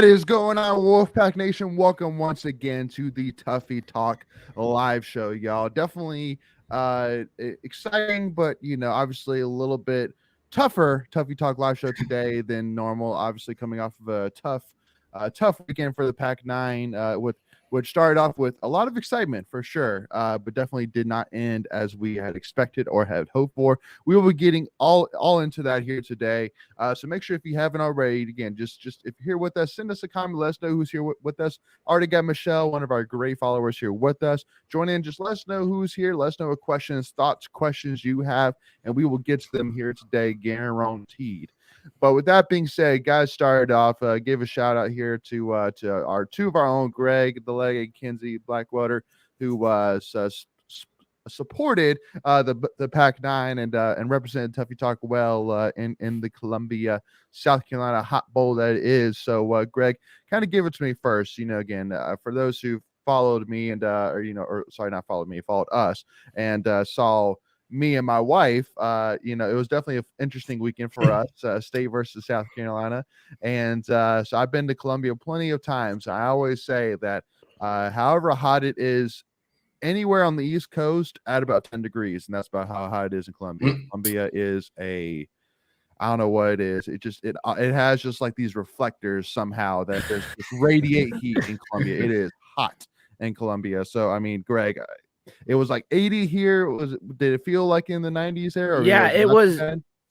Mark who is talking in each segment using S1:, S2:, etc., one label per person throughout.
S1: What is going on, Wolfpack Nation? Welcome once again to the Tuffy Talk live show, y'all. Definitely exciting, but obviously a little bit tougher Tuffy Talk live show today than normal. Obviously, coming off of a tough weekend for the Pac 9, with which started off with a lot of excitement for sure, but definitely did not end as we had expected or had hoped for. We will be getting all into that here today. So make sure, if you haven't already, again, just if you're here with us, send us a comment. Let us know who's here with us. Already got Michelle, one of our great followers, here with us. Join in. Just let us know who's here. Let us know what questions, thoughts, questions you have, and we will get to them here today, guaranteed. But with that being said, guys, started off. Give a shout out here to our two of our own, Greg the Leg and Kinsey Blackwater, who supported the Pac 9 and represented Tuffy Talk well in the Columbia, South Carolina Hot Bowl that it is. So Greg, kind of give it to me first. Again, for those who followed me and not followed me, followed us and saw me and my wife, it was definitely an interesting weekend for us, state versus South Carolina. And so I've been to Columbia plenty of times. I always say that however hot it is anywhere on the East Coast, at about 10 degrees, and that's about how hot it is in Columbia. Columbia is I don't know what it is. It has just like these reflectors somehow that just radiate heat in Columbia. It is hot in Columbia. So I mean, Greg, it was like 80 here. Did it feel like in the 90s there?
S2: Yeah, it was.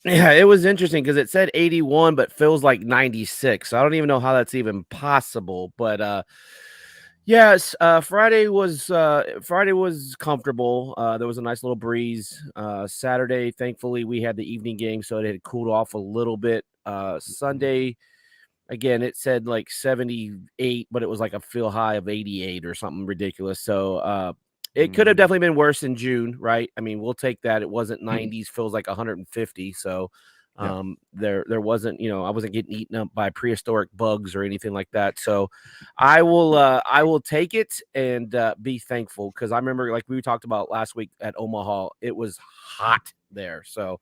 S2: Yeah, it was interesting because it said 81, but feels like 96. So I don't even know how that's even possible. But yes, Friday was comfortable. There was a nice little breeze. Saturday, thankfully, we had the evening game, so it had cooled off a little bit. Sunday, again, it said like 78, but it was like a feel high of 88 or something ridiculous. So it could have definitely been worse in June, right? I mean, we'll take that. It wasn't 90s, feels like 150. So there wasn't, I wasn't getting eaten up by prehistoric bugs or anything like that. So I will take it and be thankful, because I remember, like we talked about last week at Omaha, it was hot there. So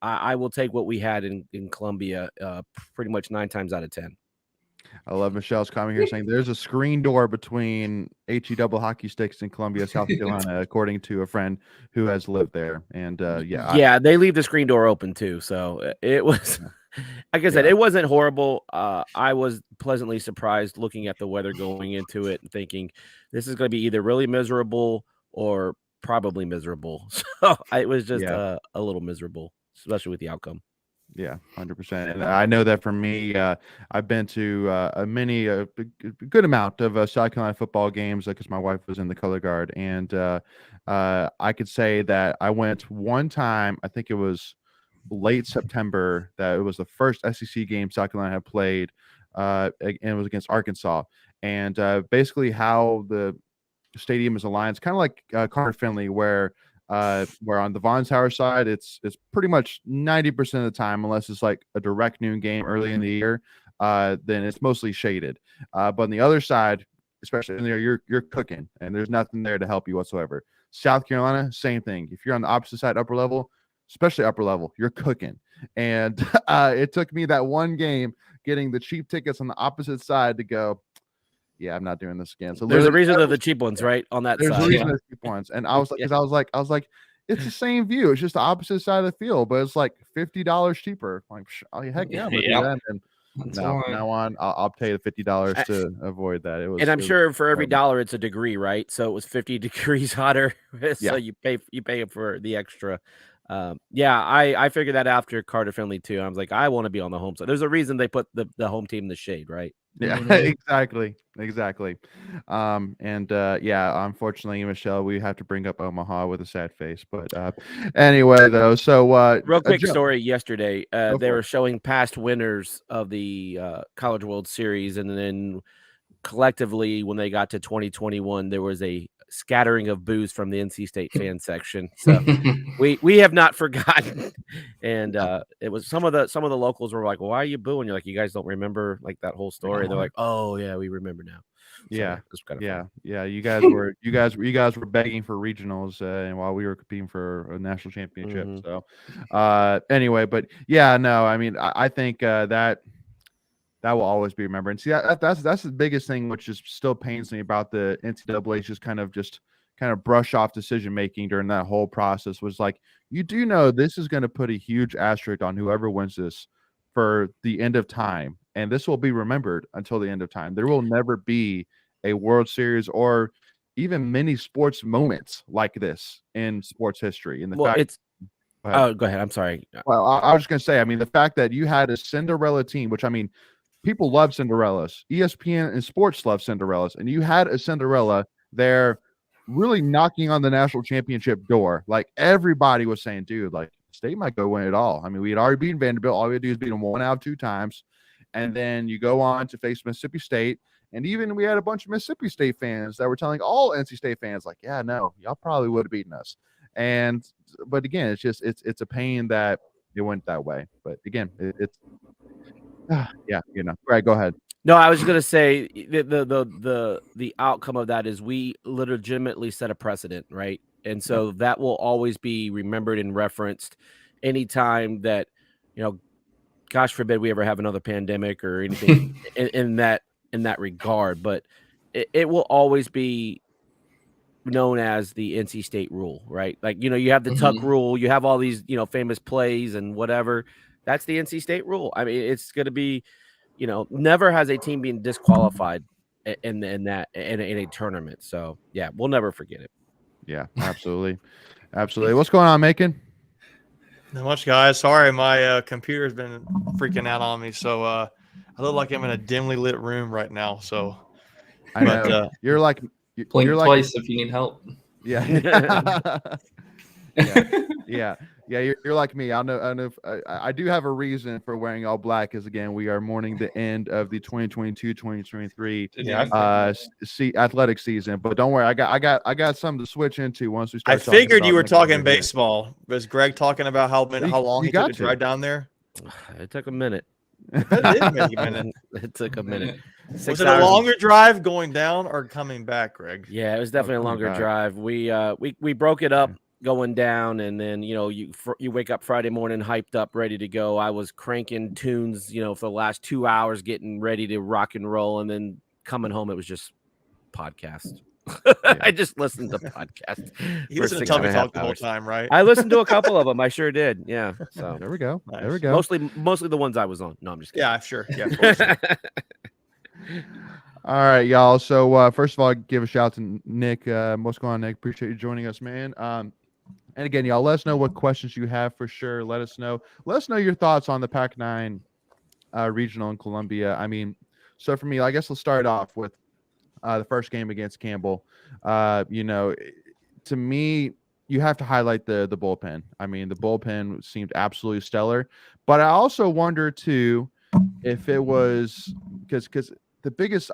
S2: I will take what we had in Columbia pretty much 9 times out of 10.
S1: I love Michelle's comment here saying there's a screen door between HE double hockey sticks in Columbia, South Carolina, according to a friend who has lived there. And
S2: they leave the screen door open too. So it was, like I said, it wasn't horrible. I was pleasantly surprised looking at the weather going into it and thinking this is going to be either really miserable or probably miserable. So it was just a little miserable, especially with the outcome.
S1: Yeah, 100%. And I know that for me, I've been to a good amount of South Carolina football games because my wife was in the color guard. And I could say that I went one time, I think it was late September, that it was the first SEC game South Carolina had played, and it was against Arkansas. And basically how the stadium is aligned, it's kind of like Carter Finley, where on the Von Tower side, it's pretty much 90% of the time, unless it's like a direct noon game early in the year, then it's mostly shaded. But on the other side, especially in there, you're cooking, and there's nothing there to help you whatsoever. South Carolina, same thing. If you're on the opposite side, upper level, especially upper level, you're cooking. And it took me that one game getting the cheap tickets on the opposite side to go, yeah, I'm not doing this again. So
S2: there's a reason they're the cheap ones, right? On that
S1: there's
S2: side.
S1: There's a reason they're cheap ones. And I was like, because I was like, it's the same view. It's just the opposite side of the field, but it's like $50 cheaper. I'm like, oh, heck yeah, I'm gonna do that. And now on, I'll pay the $50 to avoid that.
S2: And I'm sure for every dollar, it's a degree, right? So it was 50 degrees hotter. So you pay for the extra. I figured that after Carter Finley too. I was like, I want to be on the home side. There's a reason they put the home team in the shade, right?
S1: Yeah, exactly. Unfortunately, Michelle, we have to bring up Omaha with a sad face. But anyway, though, so
S2: real quick story. Yesterday, they were showing past winners of the College World Series, and then collectively, when they got to 2021, there was a scattering of boos from the NC State fan section. So we have not forgotten. And it was some of the locals were like, well, why are you booing? You're like, you guys don't remember like that whole story. They're like, oh yeah, we remember now.
S1: So you guys were begging for regionals, and while we were competing for a national championship. So anyway, but I mean, I think that that will always be remembered. And see, that's the biggest thing, which just still pains me about the NCAA's just kind of brush off decision making during that whole process. Was like, you do know this is going to put a huge asterisk on whoever wins this for the end of time, and this will be remembered until the end of time. There will never be a World Series or even many sports moments like this in sports history. And the
S2: Well,
S1: fact,
S2: it's oh, go ahead. I'm sorry.
S1: well, I was just going to say, I mean, the fact that you had a Cinderella team, which I mean, people love Cinderellas. ESPN and sports love Cinderellas, and you had a Cinderella there, really knocking on the national championship door. Like everybody was saying, dude, like State might go win it all. I mean, we had already beaten Vanderbilt. All we had to do is beat them 1 out of 2 times, and then you go on to face Mississippi State. And even we had a bunch of Mississippi State fans that were telling all NC State fans, like, yeah, no, y'all probably would have beaten us. And but again, it's just it's a pain that it went that way. But again, it's yeah, Greg, go ahead.
S2: No, I was just gonna say the outcome of that is we legitimately set a precedent, right? And so that will always be remembered and referenced anytime that, gosh forbid we ever have another pandemic or anything in that regard. But it will always be known as the NC State rule, right? Like, you have the Tuck rule, you have all these, famous plays and whatever. That's the NC State rule. I mean, it's going to be, never has a team been disqualified in a tournament. So yeah, we'll never forget it.
S1: Yeah, absolutely. Absolutely. What's going on, Macon?
S3: Not much, guys. Sorry, my computer's been freaking out on me. So I look like I'm in a dimly lit room right now. So
S1: I know. You're like
S4: blink
S1: you're
S4: twice if you need help.
S1: Yeah. yeah. You're like me. I know. I do have a reason for wearing all black, because again, we are mourning the end of the 2022-2023 athletic season. But don't worry, I got something to switch into once we start.
S3: I figured you were talking baseball. Was Greg talking about how long he took to drive down there?
S2: It took a minute.
S3: It did make a minute.
S2: It took a minute.
S3: Was it a longer drive going down or coming back, Greg?
S2: Yeah, it was definitely a longer drive. We broke it up going down, and then you wake up Friday morning hyped up, ready to go. I was cranking tunes, for the last 2 hours, getting ready to rock and roll, and then coming home it was just podcast. I just listened to podcast.
S3: You listened to Tuffy talk the whole time, right?
S2: I listened to a couple of them. I sure did. Yeah. So
S1: there we go.
S3: Nice.
S1: There we go.
S2: Mostly the ones I was on. No, I'm just kidding.
S3: Yeah, sure. Yeah, of course.
S1: All right, y'all. So first of all, give a shout out to Nick. What's going on, Nick? Appreciate you joining us, man. And again, y'all, let us know what questions you have for sure. Let us know your thoughts on the Pac-9 regional in Columbia. I mean, so for me, I guess let's start off with the first game against Campbell. To me, you have to highlight the bullpen. I mean, the bullpen seemed absolutely stellar. But I also wonder too if it was because the biggest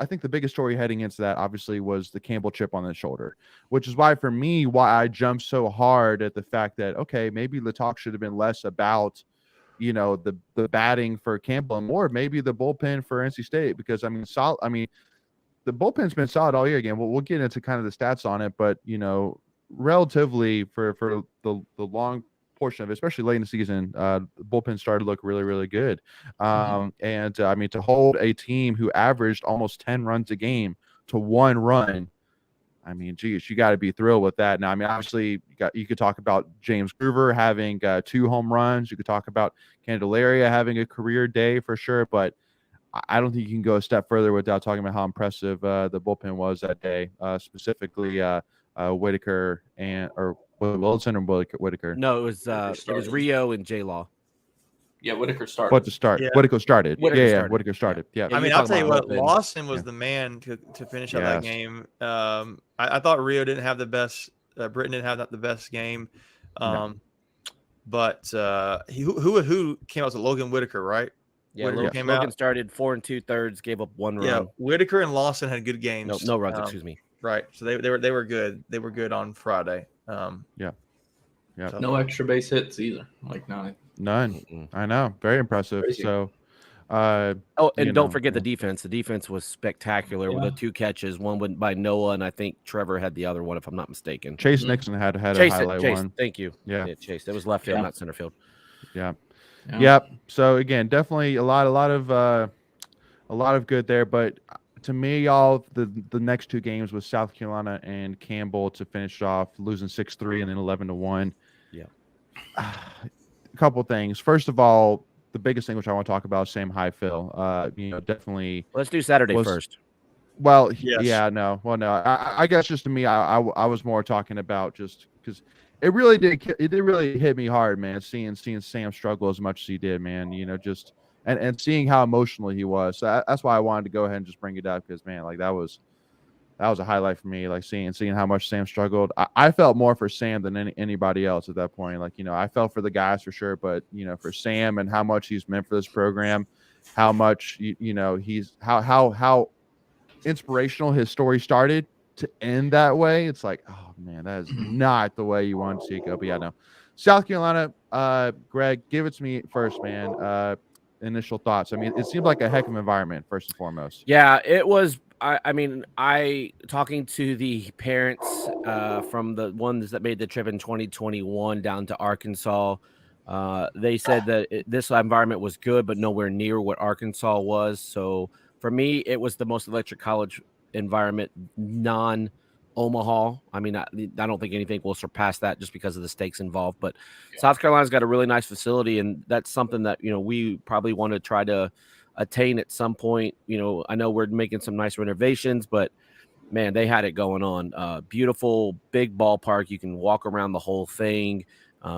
S1: story heading into that obviously was the Campbell chip on the shoulder, which is why I jumped so hard at the fact that, okay, maybe the talk should have been less about, the batting for Campbell and more maybe the bullpen for NC State, because the bullpen's been solid all year. Again, we'll get into kind of the stats on it, but relatively for the long portion of it, especially late in the season, the bullpen started to look really, really good. And I mean, to hold a team who averaged almost 10 runs a game to 1 run, I mean, geez, you got to be thrilled with that. Now, I mean, obviously, you could talk about James Groover having 2 home runs. You could talk about Candelaria having a career day for sure, but I don't think you can go a step further without talking about how impressive the bullpen was that day, specifically Whitaker or Wilson or Whitaker.
S2: No, it was Rio and J Law.
S4: Yeah, Whitaker started.
S1: What to start?
S3: Yeah.
S1: Whitaker started.
S2: Started.
S1: Whitaker started. Yeah.
S3: I mean, I'll tell you what, Lawson was the man to finish out that game. I thought Rio didn't have the best. Britton didn't have the best game. But who came out to Logan Whitaker, right?
S2: Yeah, Logan started 4 2/3, gave up 1 run.
S3: Yeah, Whitaker and Lawson had good games.
S2: No runs, excuse me.
S3: Right, so they were good. They were good on Friday.
S1: So.
S4: No extra base hits either. Like none.
S1: I know, very impressive. Crazy. So,
S2: don't forget the defense. The defense was spectacular with the 2 catches. One went by Noah, and I think Trevor had the other one, if I'm not mistaken.
S1: Chase Nixon had a highlight one.
S2: Thank you.
S1: Yeah,
S2: Chase. It was left field, not center field.
S1: Yeah. Yep. So again, definitely a lot of a lot of good there. But to me, y'all, the next two games was South Carolina and Campbell to finish off, losing 6-3 and then 11-1.
S2: Yeah.
S1: A couple things. First of all, the biggest thing which I want to talk about is Sam Highfill. Definitely.
S2: Let's do Saturday first.
S1: Well,
S3: Yes.
S1: yeah, no. Well, no. I guess just to me, I was more talking about just because it did really hit me hard, man. Seeing Sam struggle as much as he did, man. Just and seeing how emotional he was. So that's why I wanted to go ahead and just bring it up because, man, like that was a highlight for me. Like seeing how much Sam struggled. I felt more for Sam than anybody else at that point. Like I felt for the guys for sure, but for Sam and how much he's meant for this program, how much he's how inspirational his story started to end that way. It's like, oh man, that is not the way you want to see it go. But yeah, no. South Carolina, Greg, give it to me first, man. Initial thoughts. I mean, it seemed like a heck of an environment, first and foremost.
S2: Yeah, it was. I talking to the parents from the ones that made the trip in 2021 down to Arkansas. They said that this environment was good, but nowhere near what Arkansas was. So for me, it was the most electric college environment, non-Omaha. I mean, I don't think anything will surpass that just because of the stakes involved. But South Carolina's got a really nice facility, and that's something that we probably want to try to attain at some point. I know we're making some nice renovations, but man, they had it going on. Beautiful big ballpark. You can walk around the whole thing.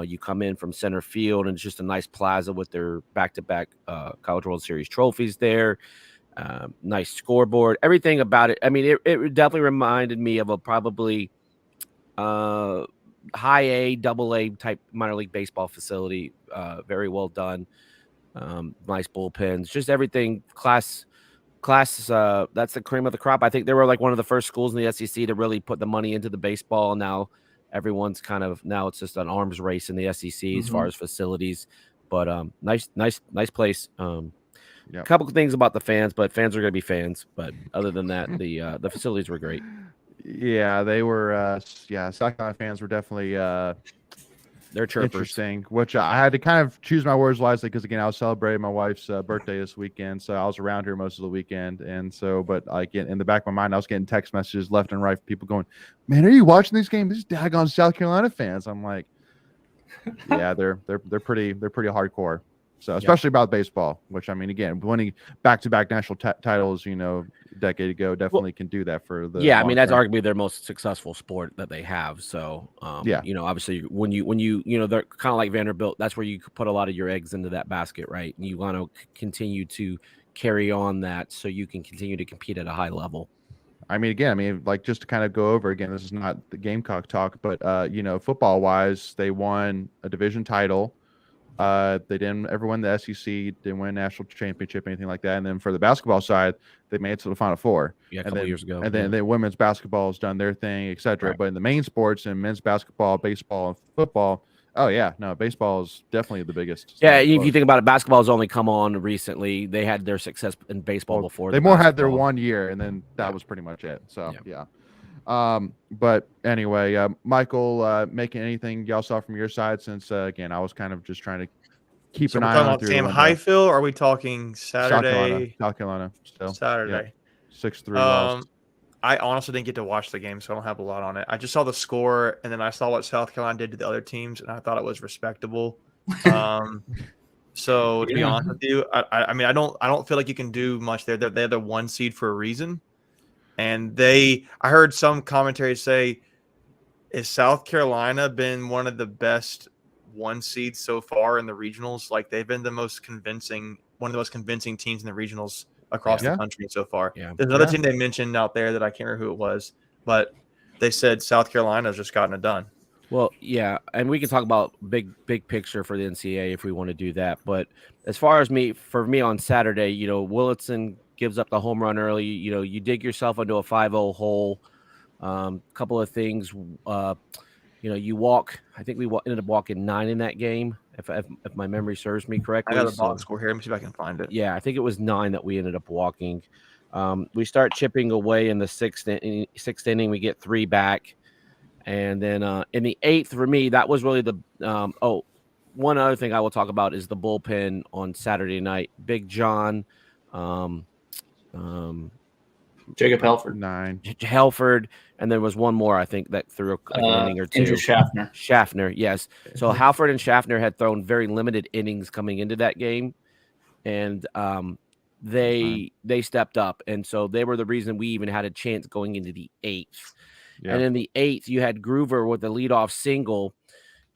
S2: You come in from center field, and it's just a nice plaza with their back-to-back College World Series trophies there. Nice scoreboard, everything about it. I mean, it definitely reminded me of a probably high A, double A type minor league baseball facility. Very well done. Nice bullpens, just everything class. That's the cream of the crop. I think they were like one of the first schools in the SEC to really put the money into the baseball. Now everyone's now it's just an arms race in the SEC as far as facilities. But nice place. A couple of things about the fans, but fans are going to be fans. But other than that, the facilities were great.
S1: Yeah, they were. South Carolina fans were definitely
S2: they're chirpers.
S1: Interesting. Which I had to kind of choose my words wisely because again, I was celebrating my wife's birthday this weekend, so I was around her most of the weekend, and so. But like in the back of my mind, I was getting text messages left and right from people going, "Man, are you watching these games? These daggone South Carolina fans." I'm like, yeah, they're pretty hardcore. So especially about baseball, which I mean, again, winning back-to-back national titles, a decade ago, definitely can do that for the.
S2: Yeah, I mean that's arguably their most successful sport that they have. So, obviously when you they're kind of like Vanderbilt. That's where you put a lot of your eggs into that basket, right? And you want to continue to carry on that so you can continue to compete at a high level.
S1: I mean, like just to kind of go over again, this is not the Gamecock talk, but football-wise, they won a division title. They didn't ever win the SEC, didn't win a national championship, anything like that. And then for the basketball side, they made it to the Final Four.
S2: Yeah, a couple years ago.
S1: And then women's basketball has done their thing, etc. Right. But in the main sports and men's basketball, baseball, and football, baseball is definitely the biggest.
S2: Yeah, if you think about it, basketball has only come on recently. They had their success in baseball before.
S1: They more had their 1 year, and then that was pretty much it. So yeah. But anyway, Michael, making anything y'all saw from your side since again, I was kind of just trying to keep an eye on
S3: it. Sam Highfill, or are we talking Saturday?
S1: South Carolina still.
S3: Saturday.
S1: 6-3 lost.
S3: I honestly didn't get to watch the game, so I don't have a lot on it. I just saw the score, and then I saw what South Carolina did to the other teams, and I thought it was respectable. So to be honest with you, I mean, I don't feel like you can do much there. They're the 1 seed for a reason. And I heard some commentaries say, is South Carolina been one of the best 1 seeds so far in the regionals? Like they've been one of the most convincing teams in the regionals across the country so far. Yeah. There's another team they mentioned out there that I can't remember who it was, but they said South Carolina's just gotten it done.
S2: Well, yeah, and we can talk about big picture for the NCAA if we want to do that. But as far as for me on Saturday, Willitson gives up the home run early. You dig yourself into a 5-0 hole. Couple of things. You walk. I think we ended up walking 9 in that game, if my memory serves me correctly.
S3: I got the box score here. Let me see if I can find it.
S2: Yeah, I think it was 9 that we ended up walking. We start chipping away in the sixth inning. We get 3 back. And then in the 8th, for me, that was really the one other thing I will talk about is the bullpen on Saturday night. Big John,
S4: Jacob Helford.
S1: 9.
S2: Helford, and there was one more, I think, that threw like an inning or two.
S4: Andrew Schaffner.
S2: Schaffner, yes. So Halford and Schaffner had thrown very limited innings coming into that game, and they stepped up, and so they were the reason we even had a chance going into the 8th.
S1: Yeah.
S2: And in the 8th, you had Groover with the leadoff single,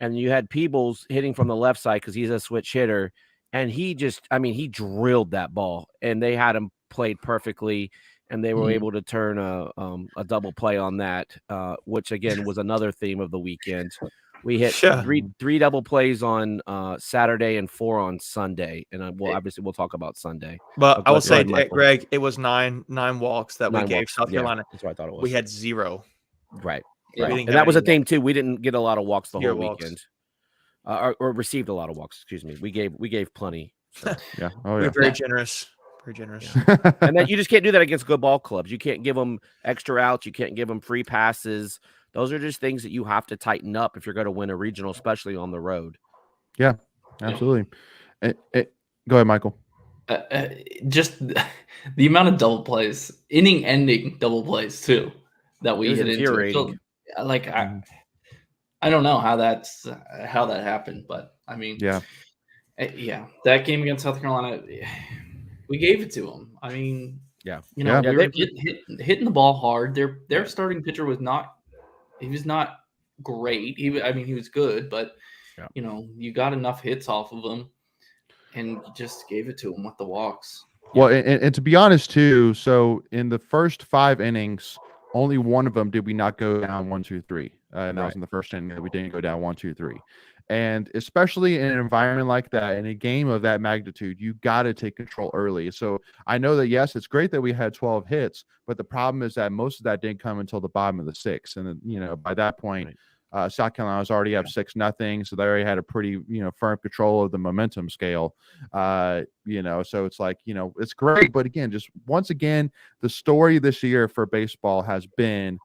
S2: and you had Peebles hitting from the left side because he's a switch hitter, and he drilled that ball, and they had him played perfectly. And they were able to turn a double play on that, which again was another theme of the weekend. We hit three double plays on Saturday and 4 on Sunday, and obviously we'll talk about Sunday.
S3: But I will say, Greg, it was nine walks that we gave South Carolina.
S2: That's what I thought it was.
S3: We had 0.
S2: Right.
S4: Yeah.
S2: And that was a theme too. We didn't get a lot of walks the whole
S3: walks.
S2: weekend, or received a lot of walks. Excuse me. We gave plenty. So.
S1: Yeah. Oh
S3: We're
S1: yeah.
S3: very generous. Very generous.
S2: Yeah. And that you just can't do that against good ball clubs. You can't give them extra outs. You can't give them free passes. Those are just things that you have to tighten up if you're going to win a regional, especially on the road.
S1: Yeah, absolutely. Go ahead, Michael.
S4: Just the amount of double plays, inning-ending double plays too, that we hit into. So, like I don't know how that happened, but I mean,
S1: yeah,
S4: that game against South Carolina, we gave it to them. I mean, we were hitting the ball hard. Their starting pitcher was not great. He was good, but you got enough hits off of him, and you just gave it to him with the walks.
S1: Well, and to be honest too, so in the first 5 innings, only one of them did we not go down 1-2-3, and that was in the first inning that we didn't go down 1-2-3. And especially in an environment like that, in a game of that magnitude, you got to take control early. So I know that, yes, it's great that we had 12 hits, but the problem is that most of that didn't come until the bottom of the 6th. And then, by that point, South Carolina was already up 6-0. So they already had a pretty, firm control of the momentum scale. So it's like, it's great. But again, just once again, the story this year for baseball has been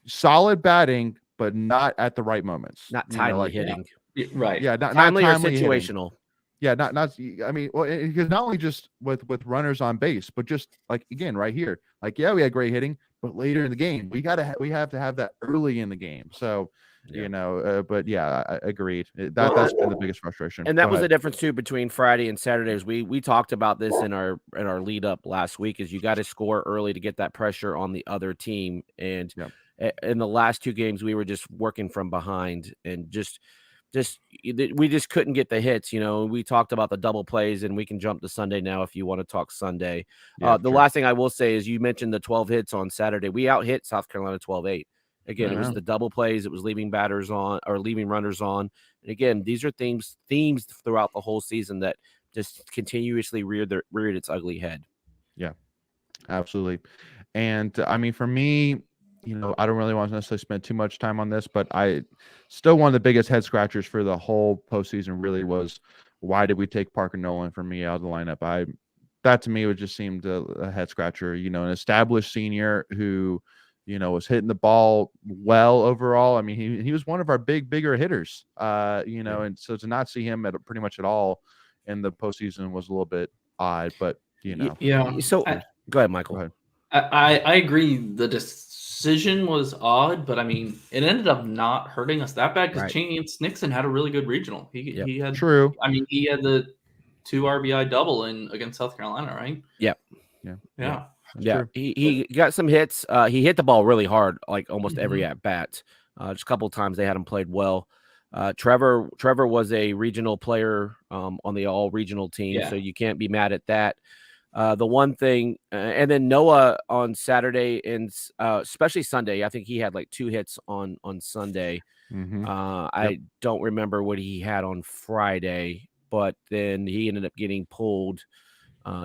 S1: solid batting, but not at the right moments.
S2: Not timely hitting.
S4: Right.
S1: Yeah. Not
S2: timely or
S1: Hitting.
S2: situational.
S1: Yeah. Not, I mean, well, because not only just with runners on base, but just like, again, right here, like, yeah, we had great hitting, but later in the game, we have to have that early in the game. So, but yeah, I agreed. That's been the biggest frustration.
S2: And that was the difference too between Friday and Saturdays. We talked about this in our lead up last week, is you got to score early to get that pressure on the other team. And in the last 2 games, we were just working from behind and we just couldn't get the hits. We talked about the double plays, and we can jump to Sunday now if you want to talk Sunday. The last thing I will say is you mentioned the 12 hits on Saturday. We out hit South Carolina 12-8. Again, it was the double plays. It was leaving batters on or leaving runners on. And again, these are themes throughout the whole season that just continuously reared its ugly head.
S1: Yeah, absolutely. And I mean, for me, I don't really want to necessarily spend too much time on this, but one of the biggest head scratchers for the whole postseason really was, why did we take Parker Nolan from me out of the lineup? That to me would just seem a head scratcher. An established senior who, was hitting the ball well overall. I mean, he was one of our bigger hitters. And so to not see him pretty much at all in the postseason was a little bit odd. But
S2: yeah. So go ahead, Michael.
S1: Go ahead.
S4: I agree. The decision was odd, but I mean, it ended up not hurting us that bad because Chance Nixon had a really good regional. He had
S1: true.
S4: I mean, he had the 2 RBI double against South Carolina, right?
S2: Yep.
S4: Yeah.
S2: He got some hits. He hit the ball really hard, like almost every at bat. Just a couple of times they had him played well. Trevor was a regional player on the all regional team, so you can't be mad at that. The one thing, and then Noah on Saturday and especially Sunday, I think he had like 2 hits on Sunday. I don't remember what he had on Friday, but then he ended up getting pulled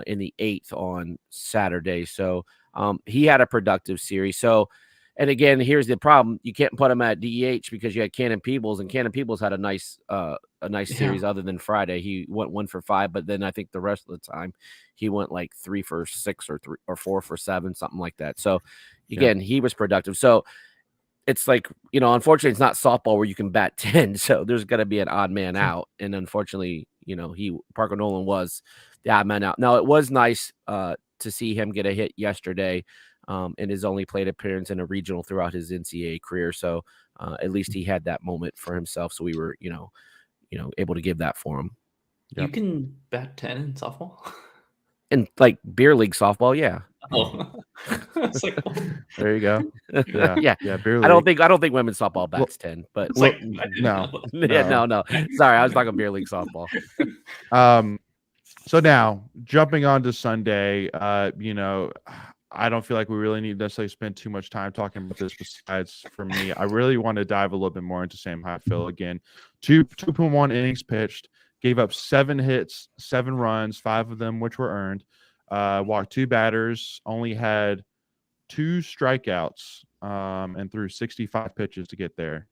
S2: in the 8th on Saturday. So he had a productive series. So, and again, here's the problem: you can't put him at DH because you had Cannon Peebles, and Cannon Peebles had a nice series. Other than Friday, he went 1 for 5, but then I think the rest of the time he went like 3 for 6 or 4 for 7, something like that. So again, he was productive. So it's like, unfortunately, it's not softball where you can bat 10. So there's going to be an odd man out, and unfortunately, Parker Nolan was the odd man out. Now it was nice to see him get a hit yesterday in his only plate appearance in a regional throughout his NCAA career. So at least he had that moment for himself. So we were, able to give that for him.
S4: You can bat 10 in softball?
S2: And like beer league softball, yeah.
S4: Oh, it's like,
S1: there you go. Yeah, beer league.
S2: I don't think women's softball bats 10, but
S1: no.
S2: no. Sorry, I was talking beer league softball.
S1: So now jumping on to Sunday, I don't feel like we really need to necessarily spend too much time talking about this. Besides, for me, I really want to dive a little bit more into Sam Highfield again. 2.1 innings pitched, gave up 7 hits, 7 runs, 5 of them which were earned. Walked 2 batters, only had 2 strikeouts, and threw 65 pitches to get there.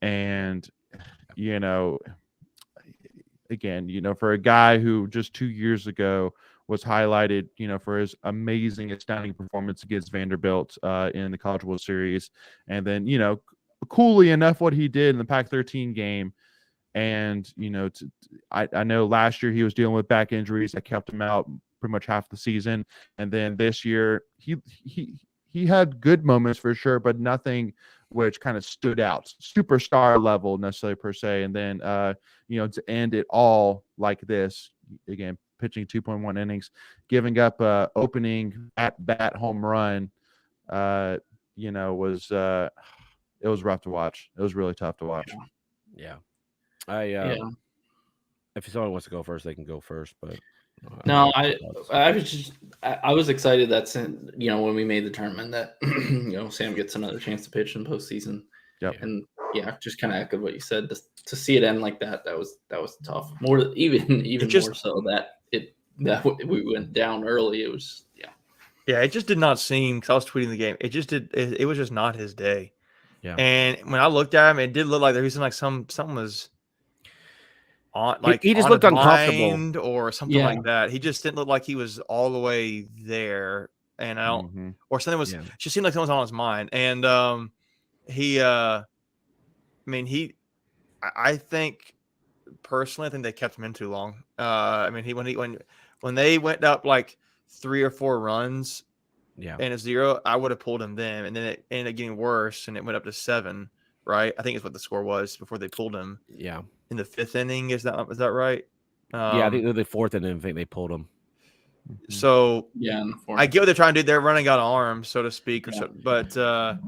S1: And again, for a guy who just 2 years ago was highlighted, for his amazing, astounding performance against Vanderbilt in the College World Series. And then, coolly enough, what he did in the Pac-13 game. And, I know last year he was dealing with back injuries that kept him out pretty much half the season. And then this year he had good moments for sure, but nothing which kind of stood out, superstar level necessarily per se. And then, to end it all like this, again, pitching 2.1 innings, giving up opening at bat home run, it was rough to watch. It was really tough to watch.
S2: Yeah. If someone wants to go first, they can go first. But
S4: no, I was excited that when we made the tournament that Sam gets another chance to pitch in postseason.
S1: Yep.
S4: And just kind of echoed what you said. To see it end like that was tough. More even more so that we went down early. It was
S3: Yeah, it just did not seem, because I was tweeting the game, it was just not his day.
S2: Yeah.
S3: And when I looked at him, it did look like there was like something was on, like
S2: he just
S3: on
S2: looked
S3: his
S2: uncomfortable
S3: mind or something like that. He just didn't look like he was all the way there. And I don't, or something was, just seemed like something was on his mind. And I think personally, I think they kept him in too long. When they went up like 3 or 4 runs, and a 0, I would have pulled him then, and then it ended up getting worse, and it went up to 7. Right, I think is what the score was before they pulled him.
S2: Yeah,
S3: in the 5th inning, is that right?
S2: I think the 4th inning, I think they pulled him.
S3: So
S4: in the 4th.
S3: I get what they're trying to do. They're running out of arms, so to speak, but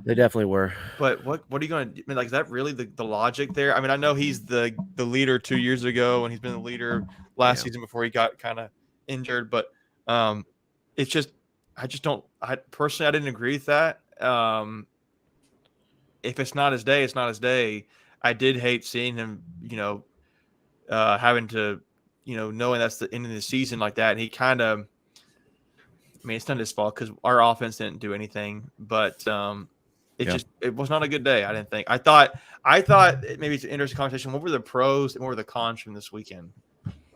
S2: they definitely were.
S3: But what are you going to do? I mean, like, is that really the logic there? I mean, I know he's the leader 2 years ago, and he's been the leader last season before he got kind of injured. But it's just, I didn't agree with that. If it's not his day, it's not his day. I did hate seeing him, having to, knowing that's the end of the season like that. And he kind of, it's not his fault because our offense didn't do anything, but it was not a good day. I didn't think. I thought maybe it's an interesting conversation. What were the pros and what were the cons from this weekend?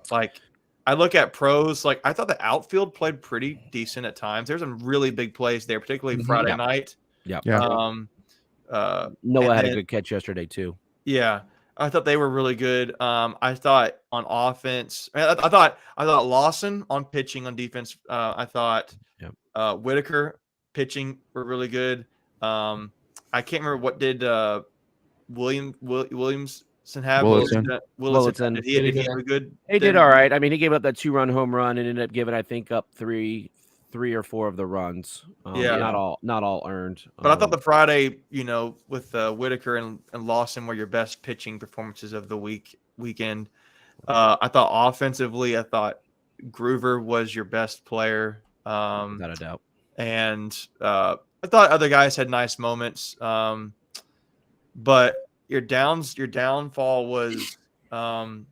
S3: Like, I look at pros, like I thought the outfield played pretty decent at times. There's some really big plays there, particularly Friday night.
S2: Yeah.
S3: Noah
S2: had a good catch yesterday too.
S3: Yeah, I thought they were really good. I thought on offense, I thought Lawson on pitching, on defense. I thought Whitaker pitching were really good. I can't remember what did Williamson have.
S2: Wilson.
S3: Did he do good?
S2: He did all right. I mean, he gave up that 2-run home run and ended up giving, I think, up 3 or 4 of the runs. Not all earned.
S3: But I thought the Friday, with Whitaker and Lawson were your best pitching performances of the weekend. I thought offensively, I thought Groover was your best player.
S2: Without a doubt.
S3: And I thought other guys had nice moments. But your downfall was the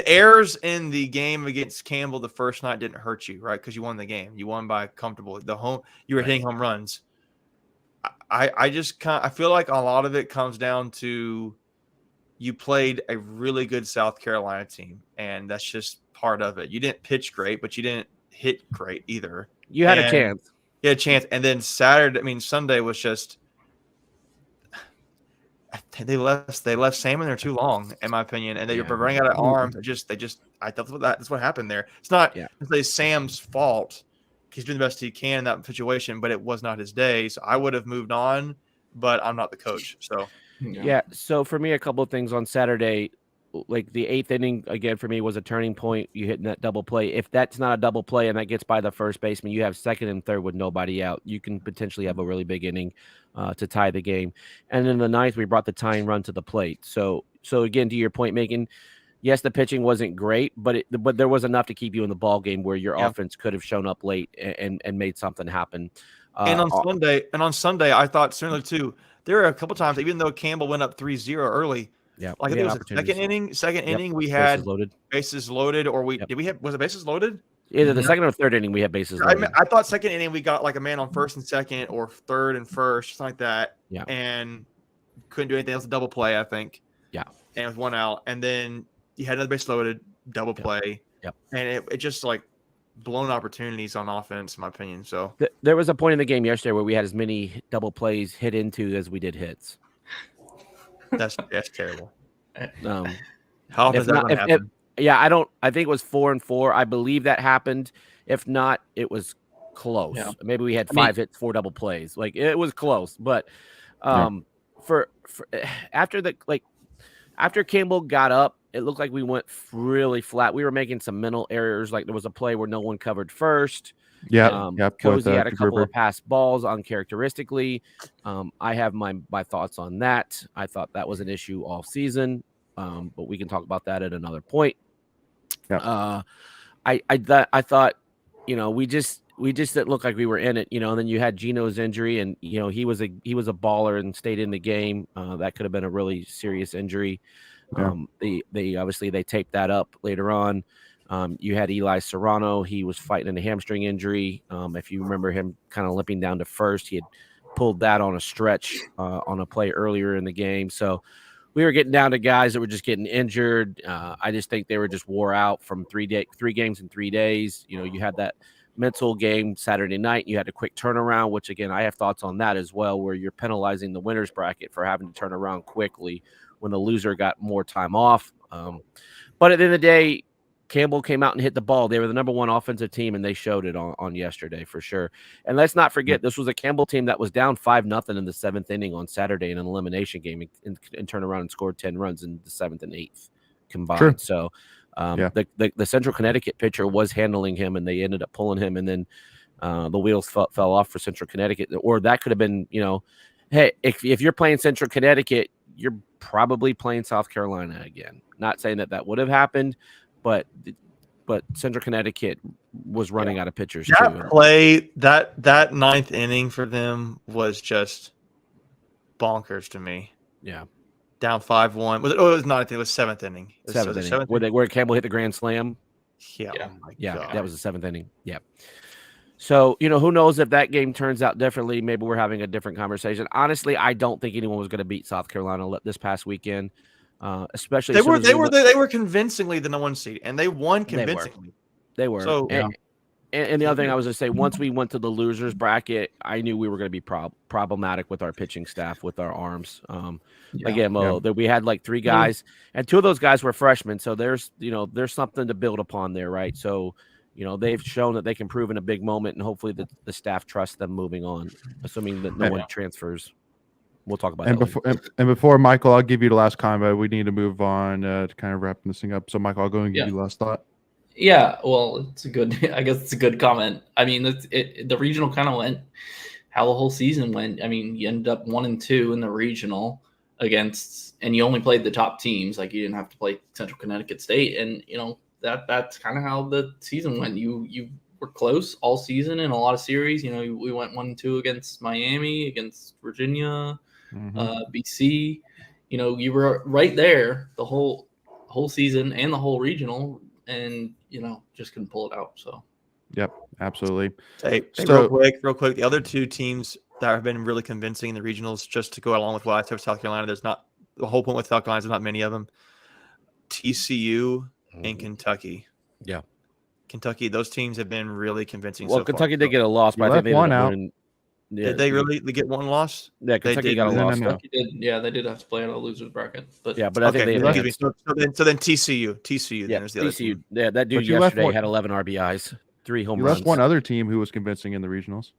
S3: errors in the game against Campbell the first night didn't hurt you, right? Because you won the game. You won by comfortable. You were hitting home runs. I feel like a lot of it comes down to you played a really good South Carolina team, and that's just part of it. You didn't pitch great, but you didn't hit great either.
S2: You had a chance.
S3: You had a chance, and then Sunday was just. they left Sam in there too long, in my opinion, and they were running out of arms. That's what happened there. It's not necessarily Sam's fault. He's doing the best he can in that situation, but it was not his day. So I would have moved on, but I'm not the coach. So
S2: So for me, a couple of things on Saturday, like the 8th inning again for me was a turning point. You hitting that double play. If that's not a double play and that gets by the first baseman, you have second and third with nobody out. You can potentially have a really big inning to tie the game. And then the 9th, we brought the tying run to the plate. So again, to your point making, yes, the pitching wasn't great, but there was enough to keep you in the ball game where your offense could have shown up late and made something happen.
S3: And on Sunday, I thought similar too. There were a couple times, even though Campbell went up 3-0 early.
S2: Yeah,
S3: like I think it was the second inning we had bases loaded, or was it bases loaded?
S2: Either the second or third inning we had bases loaded.
S3: I thought second inning we got like a man on first and second, or third and first, something like that.
S2: Yeah,
S3: and couldn't do anything else. A double play, I think.
S2: Yeah,
S3: and with one out, and then you had another base loaded, double play.
S2: Yep.
S3: And it just like blown opportunities on offense, in my opinion. So
S2: there was a point in the game yesterday where we had as many double plays hit into as we did hits.
S3: That's terrible.
S2: How often is that going to happen? I think it was 4 and 4. I believe that happened. If not, it was close. Yeah. Maybe we had 5 hits, 4 double plays. Like it was close. But for after Campbell got up, it looked like we went really flat. We were making some mental errors. Like there was a play where no one covered first. Cozy had a couple of passed balls uncharacteristically. I have my thoughts on that. I thought that was an issue all season, but we can talk about that at another point. I thought, we just didn't look like we were in it, and then you had Gino's injury, and he was a baller and stayed in the game. That could have been a really serious injury. They obviously they taped that up later on. You had Eli Serrano. He was fighting a hamstring injury. If you remember him kind of limping down to first, he had pulled that on a stretch on a play earlier in the game. So we were getting down to guys that were just getting injured. I just think they were just wore out from 3 games in 3 days. You had that mental game Saturday night. You had a quick turnaround, which again, I have thoughts on that as well, where you're penalizing the winners bracket for having to turn around quickly when the loser got more time off. But at the end of the day, Campbell came out and hit the ball. They were the number 1 offensive team, and they showed it on yesterday for sure. And let's not forget, this was a Campbell team that was down 5-0 in the 7th inning on Saturday in an elimination game and turned around and scored 10 runs in the 7th and 8th combined. True. So the Central Connecticut pitcher was handling him, and they ended up pulling him, and then the wheels fell off for Central Connecticut. Or that could have been, hey, if you're playing Central Connecticut, you're probably playing South Carolina again. Not saying that would have happened, but Central Connecticut was running out of pitchers too.
S3: That 9th inning for them was just bonkers to me.
S2: Yeah,
S3: down 5-1. It was not. It was 7th inning.
S2: Seventh inning. Where Campbell hit the grand slam.
S3: Yeah.
S2: That was the 7th inning. Yeah. So, who knows if that game turns out differently. Maybe we're having a different conversation. Honestly, I don't think anyone was going to beat South Carolina this past weekend. Especially
S3: they were convincingly the #1 seed, and they won convincingly.
S2: They were. So, and the other thing I was going to say, once we went to the losers bracket, I knew we were going to be problematic with our pitching staff, with our arms. We had like 3 guys, and 2 of those guys were freshmen. So there's something to build upon there, right? So, they've shown that they can prove in a big moment, and hopefully the staff trusts them moving on, assuming that no one transfers. We'll talk about
S1: that. Before Michael, I'll give you the last comment. We need to move on to kind of wrap this thing up. So, Michael, I'll go and give you the last thought.
S4: Yeah, well, I guess it's a good comment. I mean, the regional kind of went how the whole season went. I mean, you ended up 1-2 in the regional and you only played the top teams. Like, you didn't have to play Central Connecticut State, and that's kind of how the season went. You were close all season in a lot of series. We went 1-2 against Miami, against Virginia, BC. You were right there the whole season and the whole regional, and just couldn't pull it out. So,
S1: yep, absolutely.
S3: Real quick, the other 2 teams that have been really convincing in the regionals, just to go along with what I said with South Carolina. There's not the whole point with South Carolina. There's not many of them. TCU and Kentucky.
S2: Yeah.
S3: Kentucky, those teams have been really convincing.
S2: Well, Kentucky did get a loss, but I think they ended up winning Yeah,
S3: Did they really get one loss?
S2: Yeah, Kentucky got a loss.
S1: No.
S4: Yeah, they did have to play on a loser's bracket. But
S2: yeah, but I think they
S3: excuse me. So then TCU.
S2: Yeah,
S3: then is the other team.
S2: Yeah, that dude yesterday had 11 RBIs, 3 home
S1: You
S2: runs.
S1: left one other team who was convincing in the regionals.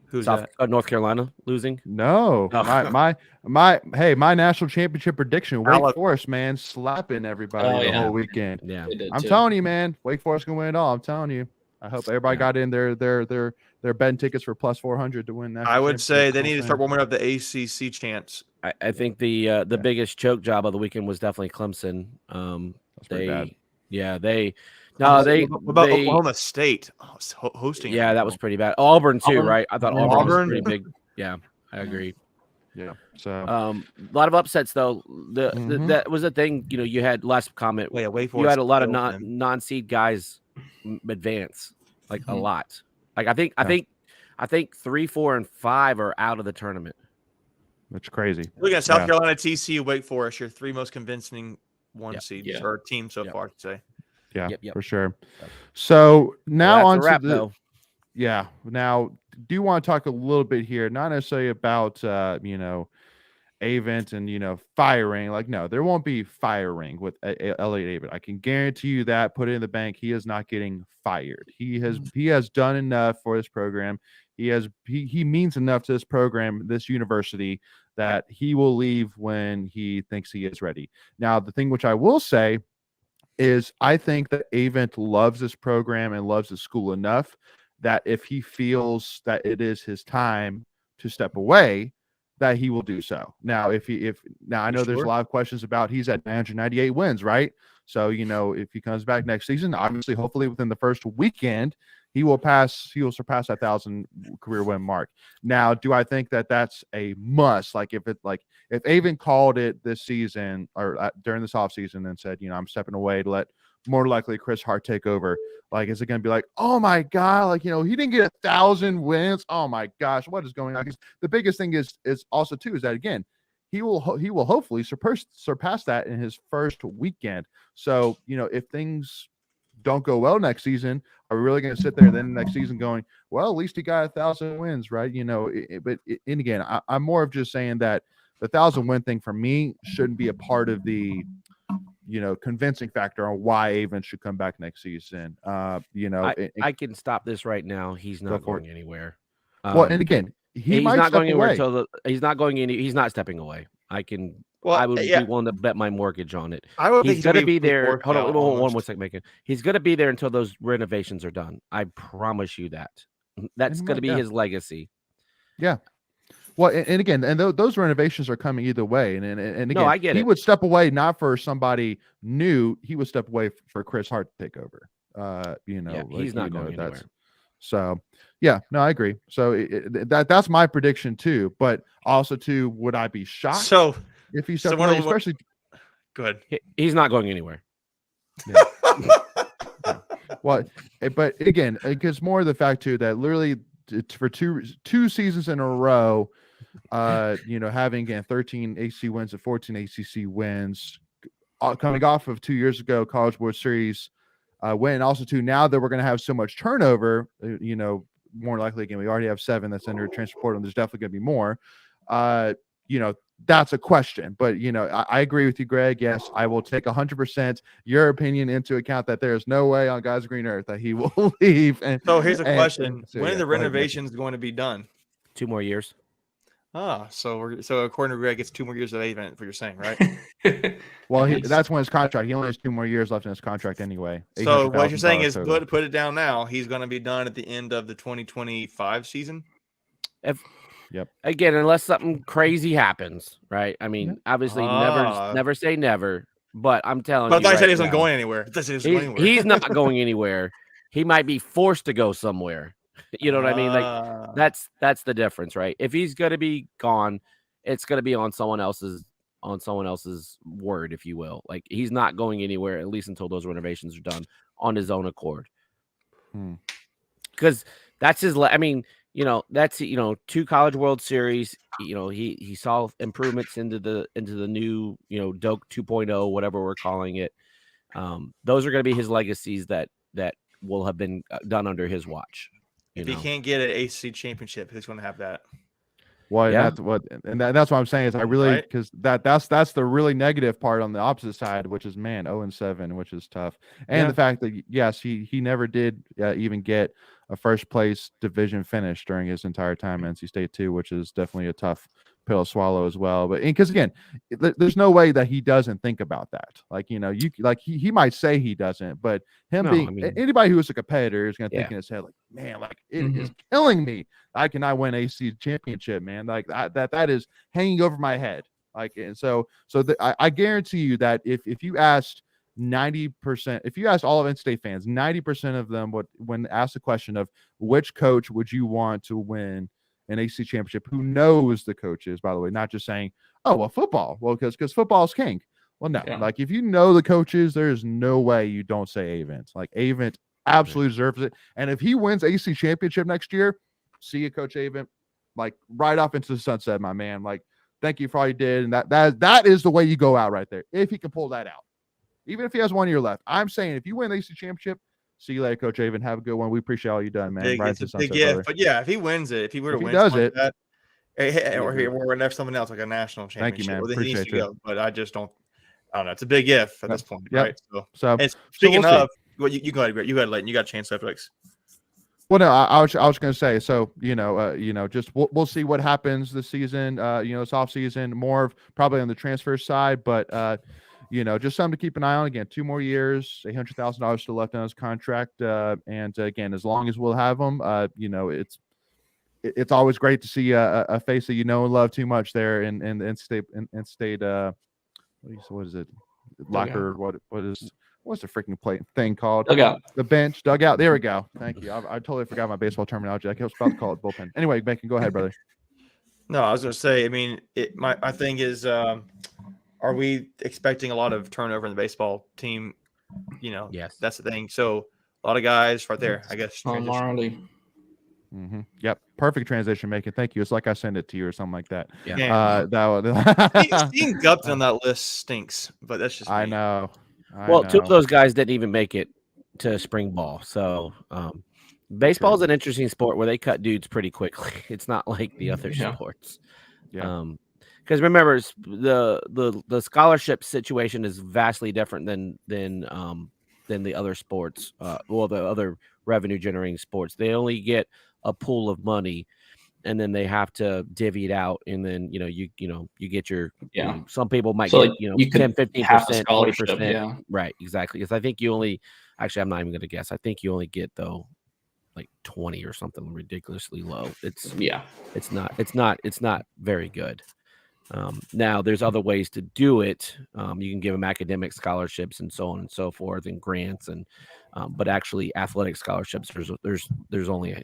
S3: Who's that?
S2: North Carolina losing.
S1: No,
S2: Oh.
S1: my national championship prediction. Wake Forest, man, slapping everybody the whole weekend.
S2: Yeah,
S1: I'm telling you, man, Wake Forest can win it all. I'm telling you. I hope everybody got in their betting tickets for plus 400 to win.
S3: I would say they need to start warming up the ACC chants.
S2: I think the biggest choke job of the weekend was definitely Clemson.
S1: That's pretty bad.
S2: Yeah, they
S3: Oklahoma State hosting.
S2: Yeah, that was pretty bad. Auburn too, right? I thought Auburn was pretty big. Yeah, I agree.
S1: Yeah. So
S2: a lot of upsets though. That was the thing. You had last comment.
S3: Wait for
S2: you had a lot of non-seed guys advance, like a lot. Like I think 3, 4, and 5 are out of the tournament.
S1: That's crazy.
S3: Look at South Carolina, TCU, Wake Forest. Your 3 most convincing seeds or teams so far, I'd say.
S1: Yeah, for sure. So now on to the. Yeah. Now, do you want to talk a little bit here? Not necessarily about Avent and firing. Like, no, there won't be firing with Elliott Avent. I can guarantee you that. Put it in the bank. He is not getting fired. He has done enough for this program. He means enough to this program, this university, that he will leave when he thinks he is ready. Now, the thing which I will say is I think that Avent loves this program and loves the school enough that if he feels that it is his time to step away, that he will do so. Now, now I know there's a lot of questions about he's at 998 wins, right? So, if he comes back next season, obviously, hopefully within the first weekend, he will surpass that 1,000 career win mark. Now, do I think that that's a must? Like if Avent called it this season or during this offseason and said, I'm stepping away to let more likely Chris Hart take over, like, is it going to be like, oh my God, like, he didn't get 1,000 wins. Oh my gosh, what is going on? Because the biggest thing is also too, is that again, he will hopefully surpass that in his first weekend. So, if things don't go well next season, are we really going to sit there then next season going, well, at least he got 1,000 wins, right? But again, I'm more of just saying that the 1,000 win thing for me shouldn't be a part of the, convincing factor on why Avent should come back next season.
S2: I can stop this right now. He's not going anywhere.
S1: Well, and again, he's not going anywhere until
S2: he's not stepping away. I would be willing to bet my mortgage on it. He's going to be there. Hold on, one more second, Macon. He's going to be there until those renovations are done. I promise you that. That's going to be his legacy.
S1: Yeah. Well, and again, those renovations are coming either way. And again,
S2: no, I get
S1: he would step away not for somebody new. He would step away for Chris Hart to take over.
S2: He's not going anywhere.
S1: So, yeah, no, I agree. So that's my prediction too. But also too, would I be shocked if he stepped away? Especially,
S3: go ahead.
S2: He's not going anywhere.
S1: Yeah. Well, but again, it's more the fact too that literally for two seasons in a row, having again 13 ACC wins and 14 ACC wins, coming off of 2 years ago College World Series win. Also, too, now that we're going to have so much turnover, more likely again we already have 7 that's entered transfer portal, and there's definitely going to be more. That's a question, but I agree with you, Greg. Yes, I will take 100% your opinion into account that there is no way on God's green earth that he will leave. And
S3: so here's a question: when are the renovations going to be done?
S2: 2 more years.
S3: So according to Greg, it's 2 more years of Avent, what you're saying, right?
S1: Well, that's when his contract. He only has 2 more years left in his contract anyway.
S3: So what you're saying is, put it down now. He's going to be done at the end of the 2025 season.
S1: Yep.
S2: Again, unless something crazy happens, right? I mean, obviously, never say never. But I'm telling you,
S3: but I said he wasn't going anywhere.
S2: He's not going anywhere. He might be forced to go somewhere. You know what I mean? Like that's the difference, right? If he's going to be gone, it's going to be on someone else's word, if you will. Like he's not going anywhere, at least until those renovations are done on his own accord. Because that's his. I mean. That's 2 College World Series. He saw improvements into the new Doak 2.0, whatever we're calling it. Those are going to be his legacies that will have been done under his watch.
S3: If he can't get an ACC championship, who's going to have that?
S1: Well, that's what I'm saying is I really because that's the really negative part on the opposite side, which is 0-7, which is tough, and the fact that yes, he never did even get a first place division finish during his entire time at NC State too, which is definitely a tough pill to swallow as well. But because again, there's no way that he doesn't think about that. Like he might say he doesn't, but anybody who is a competitor is going to think in his head like, man, like it is killing me. I cannot win AC championship, man. Like that is hanging over my head. Like, and so I guarantee you that if you asked 90%, if you asked all of NC State fans, 90% of them would, when asked the question of which coach would you want to win an AC championship, who knows the coaches, by the way, not just saying, oh, well, football. Well, because football is king. Well, no, like if you know the coaches, there's no way you don't say Avent. Like Avent absolutely deserves it. And if he wins AC championship next year, see you, Coach Avent, like right off into the sunset, my man. Like, thank you for all you did. And that is the way you go out right there. If he can pull that out, even if he has 1 year left, I'm saying if you win the AC championship, see you later, Coach Avent. Have a good one. We appreciate all you done, man.
S3: It's a big gift. But yeah, if he wins it, if he were to win
S1: it,
S3: that, or never something else like a national championship,
S1: thank you, man.
S3: Well,
S1: appreciate you.
S3: Go. But I just don't know. It's a big if at this point, right?
S1: So
S3: speaking of, well, you go ahead, Greg. You go ahead, Leighton. You got a chance, Netflix.
S1: Well, no, I was going to say, so, just we'll see what happens this season, this off season, more of probably on the transfer side, but, just something to keep an eye on. Again, 2 more years, $800,000 still left on his contract. And again, as long as we'll have him, it's always great to see a face that you know and love too much there in state, what is it? Locker, what's the freaking thing called?
S4: Dugout.
S1: The bench, dugout. There we go. Thank you. I totally forgot my baseball terminology. I was about to call it bullpen. Anyway, Bacon, go ahead, brother.
S3: No, I was going to say, I mean, my thing is, are we expecting a lot of turnover in the baseball team?
S2: Yes,
S3: that's the thing. So a lot of guys right there, I guess.
S1: Mm-hmm. Yep. Perfect transition, making. Thank you. It's like I sent it to you or something like that.
S3: Yeah. Seeing Gupton on that list stinks, but that's just me.
S1: I know.
S2: Well, 2 of those guys didn't even make it to spring ball. So baseball is an interesting sport where they cut dudes pretty quickly. It's not like the other sports.
S1: Yeah.
S2: Because remember, the scholarship situation is vastly different than the other sports. The other revenue generating sports. They only get a pool of money, and then they have to divvy it out, and then you get your some people might get 10, 15%, 20%. Right, exactly. Because I think you only I'm not even going to guess. I think you only get like 20 or something ridiculously low. It's not very good. Now there's other ways to do it. You can give them academic scholarships and so on and so forth, and grants, and but actually athletic scholarships, there's only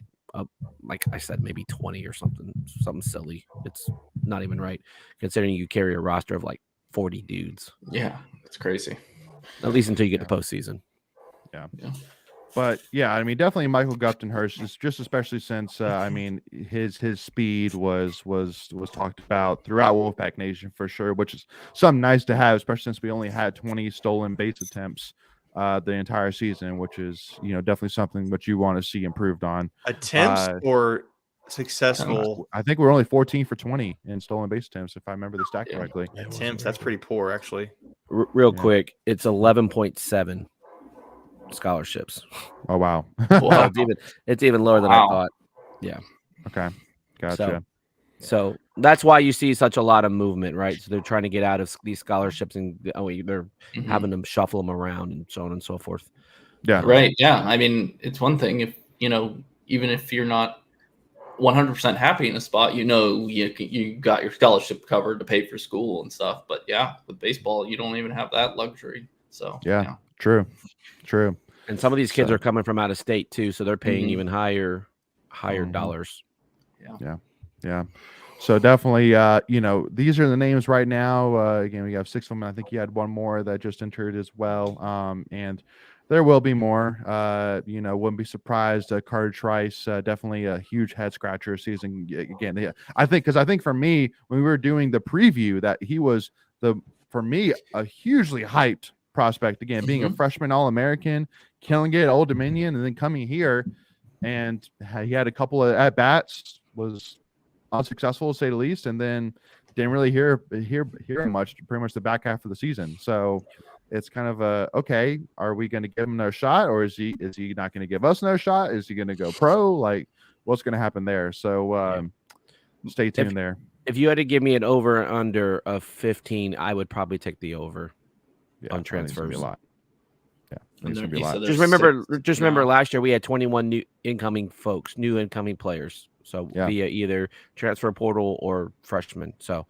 S2: like I said, maybe 20 or something silly. It's not even right considering you carry a roster of like 40 dudes.
S4: Yeah, it's crazy.
S2: At least until you get to postseason.
S1: Yeah. But yeah, I mean, definitely Michael Gupton-Hurst is just especially since his speed was talked about throughout Wolfpack Nation for sure, which is something nice to have, especially since we only had 20 stolen base attempts the entire season, which is definitely something that you want to see improved on.
S3: Attempts or successful?
S1: I think we're only 14 for 20 in stolen base attempts, if I remember the stat correctly.
S3: Attempts, that's pretty poor actually.
S2: Real quick, it's 11.7. scholarships.
S1: Oh wow.
S2: Wow. It's even lower than I thought. Yeah.
S1: Okay. Gotcha.
S2: So that's why you see such a lot of movement, right? So they're trying to get out of these scholarships, and they're having them shuffle them around and so on and so forth.
S1: Yeah.
S4: Right. Yeah. I mean, it's one thing if even if you're not 100% happy in a spot, you got your scholarship covered to pay for school and stuff. But yeah, with baseball, you don't even have that luxury. So
S1: yeah. True.
S2: And some of these kids are coming from out of state too, so they're paying even higher dollars.
S1: Yeah. So definitely, these are the names right now. Again, we have 6 of them. I think you had one more that just entered as well. And there will be more. Wouldn't be surprised. Carter Trice, definitely a huge head scratcher season. Again, I think for me, when we were doing the preview, that he was for me a hugely hyped prospect. Again, being a freshman All-American, killing it at Old Dominion, and then coming here, and he had a couple of at bats, was unsuccessful to say the least, and then didn't really hear much pretty much the back half of the season. So it's kind of okay, are we going to give him another shot, or is he not going to give us another shot? Is he going to go pro? Like, what's going to happen there? So stay tuned there.
S2: If you had to give me an over or under of 15, I would probably take the over on transfers.
S1: A lot. Yeah,
S4: And
S1: gonna be a lot.
S2: Just remember last year we had 21 new incoming players. So via either transfer portal or freshmen. So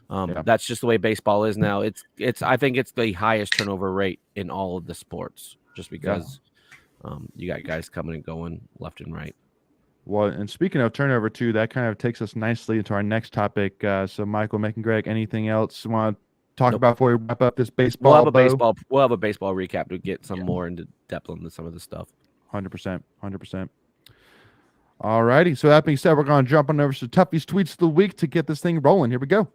S2: that's just the way baseball is now. I think it's the highest turnover rate in all of the sports, just because you got guys coming and going left and right.
S1: Well, and speaking of turnover too, that kind of takes us nicely into our next topic. So Michael, Mick, and Greg, anything else you want to talk about before we wrap up this baseball?
S2: We'll have a baseball recap to get some more into depth into some of the stuff.
S1: 100%. All righty. So that being said, we're going to jump on over to Tuffy's tweets of the week to get this thing rolling. Here we go.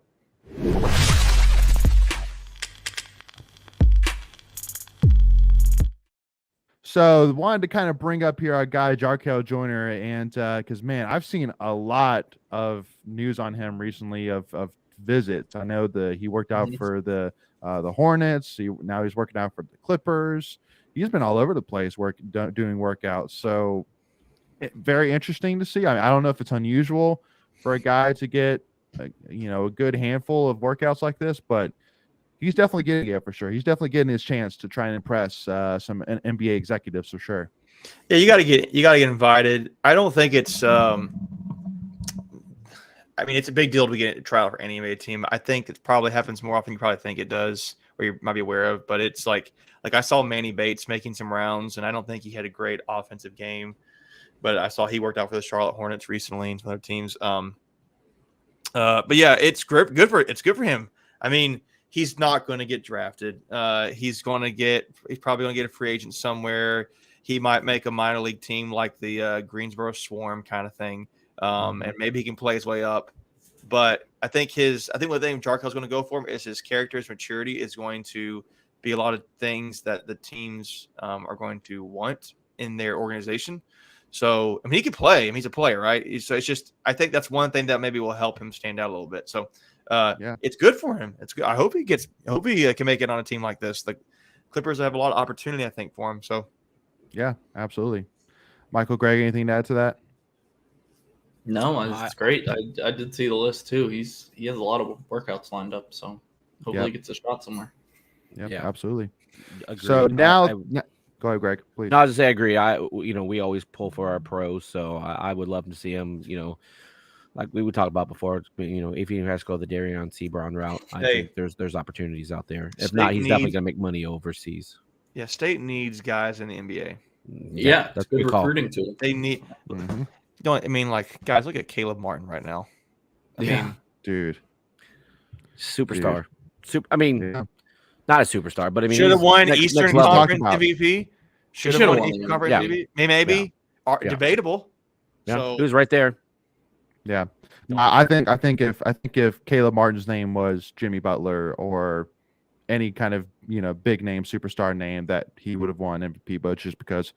S1: So wanted to kind of bring up here our guy Jarkel Joyner, and because man, I've seen a lot of news on him recently of visits. I know he worked out for the Hornets. Now he's working out for the Clippers. He's been all over the place doing workouts. So very interesting to see. I mean, I don't know if it's unusual for a guy to get a good handful of workouts like this, but he's definitely getting it for sure. He's definitely getting his chance to try and impress some NBA executives for sure.
S3: Yeah, you got to get invited. I don't think it's. I mean, it's a big deal to get a trial for any NBA team. I think it probably happens more often than you probably think it does, or you might be aware of. But it's like I saw Manny Bates making some rounds, and I don't think he had a great offensive game. But I saw he worked out for the Charlotte Hornets recently and some other teams. But yeah, it's good for him. I mean, he's not going to get drafted. He's probably going to get a free agent somewhere. He might make a minor league team like the Greensboro Swarm kind of thing. And maybe he can play his way up. But I think what Jarkel's going to go for is his character, his maturity is going to be a lot of things that the teams are going to want in their organization. So, I mean, he can play. I mean, he's a player, right? So it's just, I think that's one thing that maybe will help him stand out a little bit. So it's good for him. It's good. I hope he can make it on a team like this. The Clippers have a lot of opportunity, I think, for him. So
S1: yeah, absolutely. Michael, Greg, anything to add to that?
S4: No, it's great. I did see the list too. He has a lot of workouts lined up, so hopefully he gets a shot somewhere.
S1: Yeah, absolutely.
S2: Agreed.
S1: So now, go ahead, Greg, please.
S2: No, I was just say I agree. We always pull for our pros, so I would love to see him. Like we would talk about before. If he has to go the Darion Sebron route, I think there's opportunities out there. If not, he's definitely gonna make money overseas.
S3: Yeah, State needs guys in the NBA.
S4: Yeah, that's good recruiting too.
S3: They need. Guys, look at Caleb Martin right now. I mean,
S1: dude,
S2: superstar. Not a superstar, but I mean,
S3: should have won Eastern Conference MVP. Should have won Eastern Conference MVP. Maybe debatable.
S2: Yeah,
S3: so
S2: he was right there.
S1: Yeah, I think if Caleb Martin's name was Jimmy Butler or any kind of big name superstar name, that he would have won MVP, but just because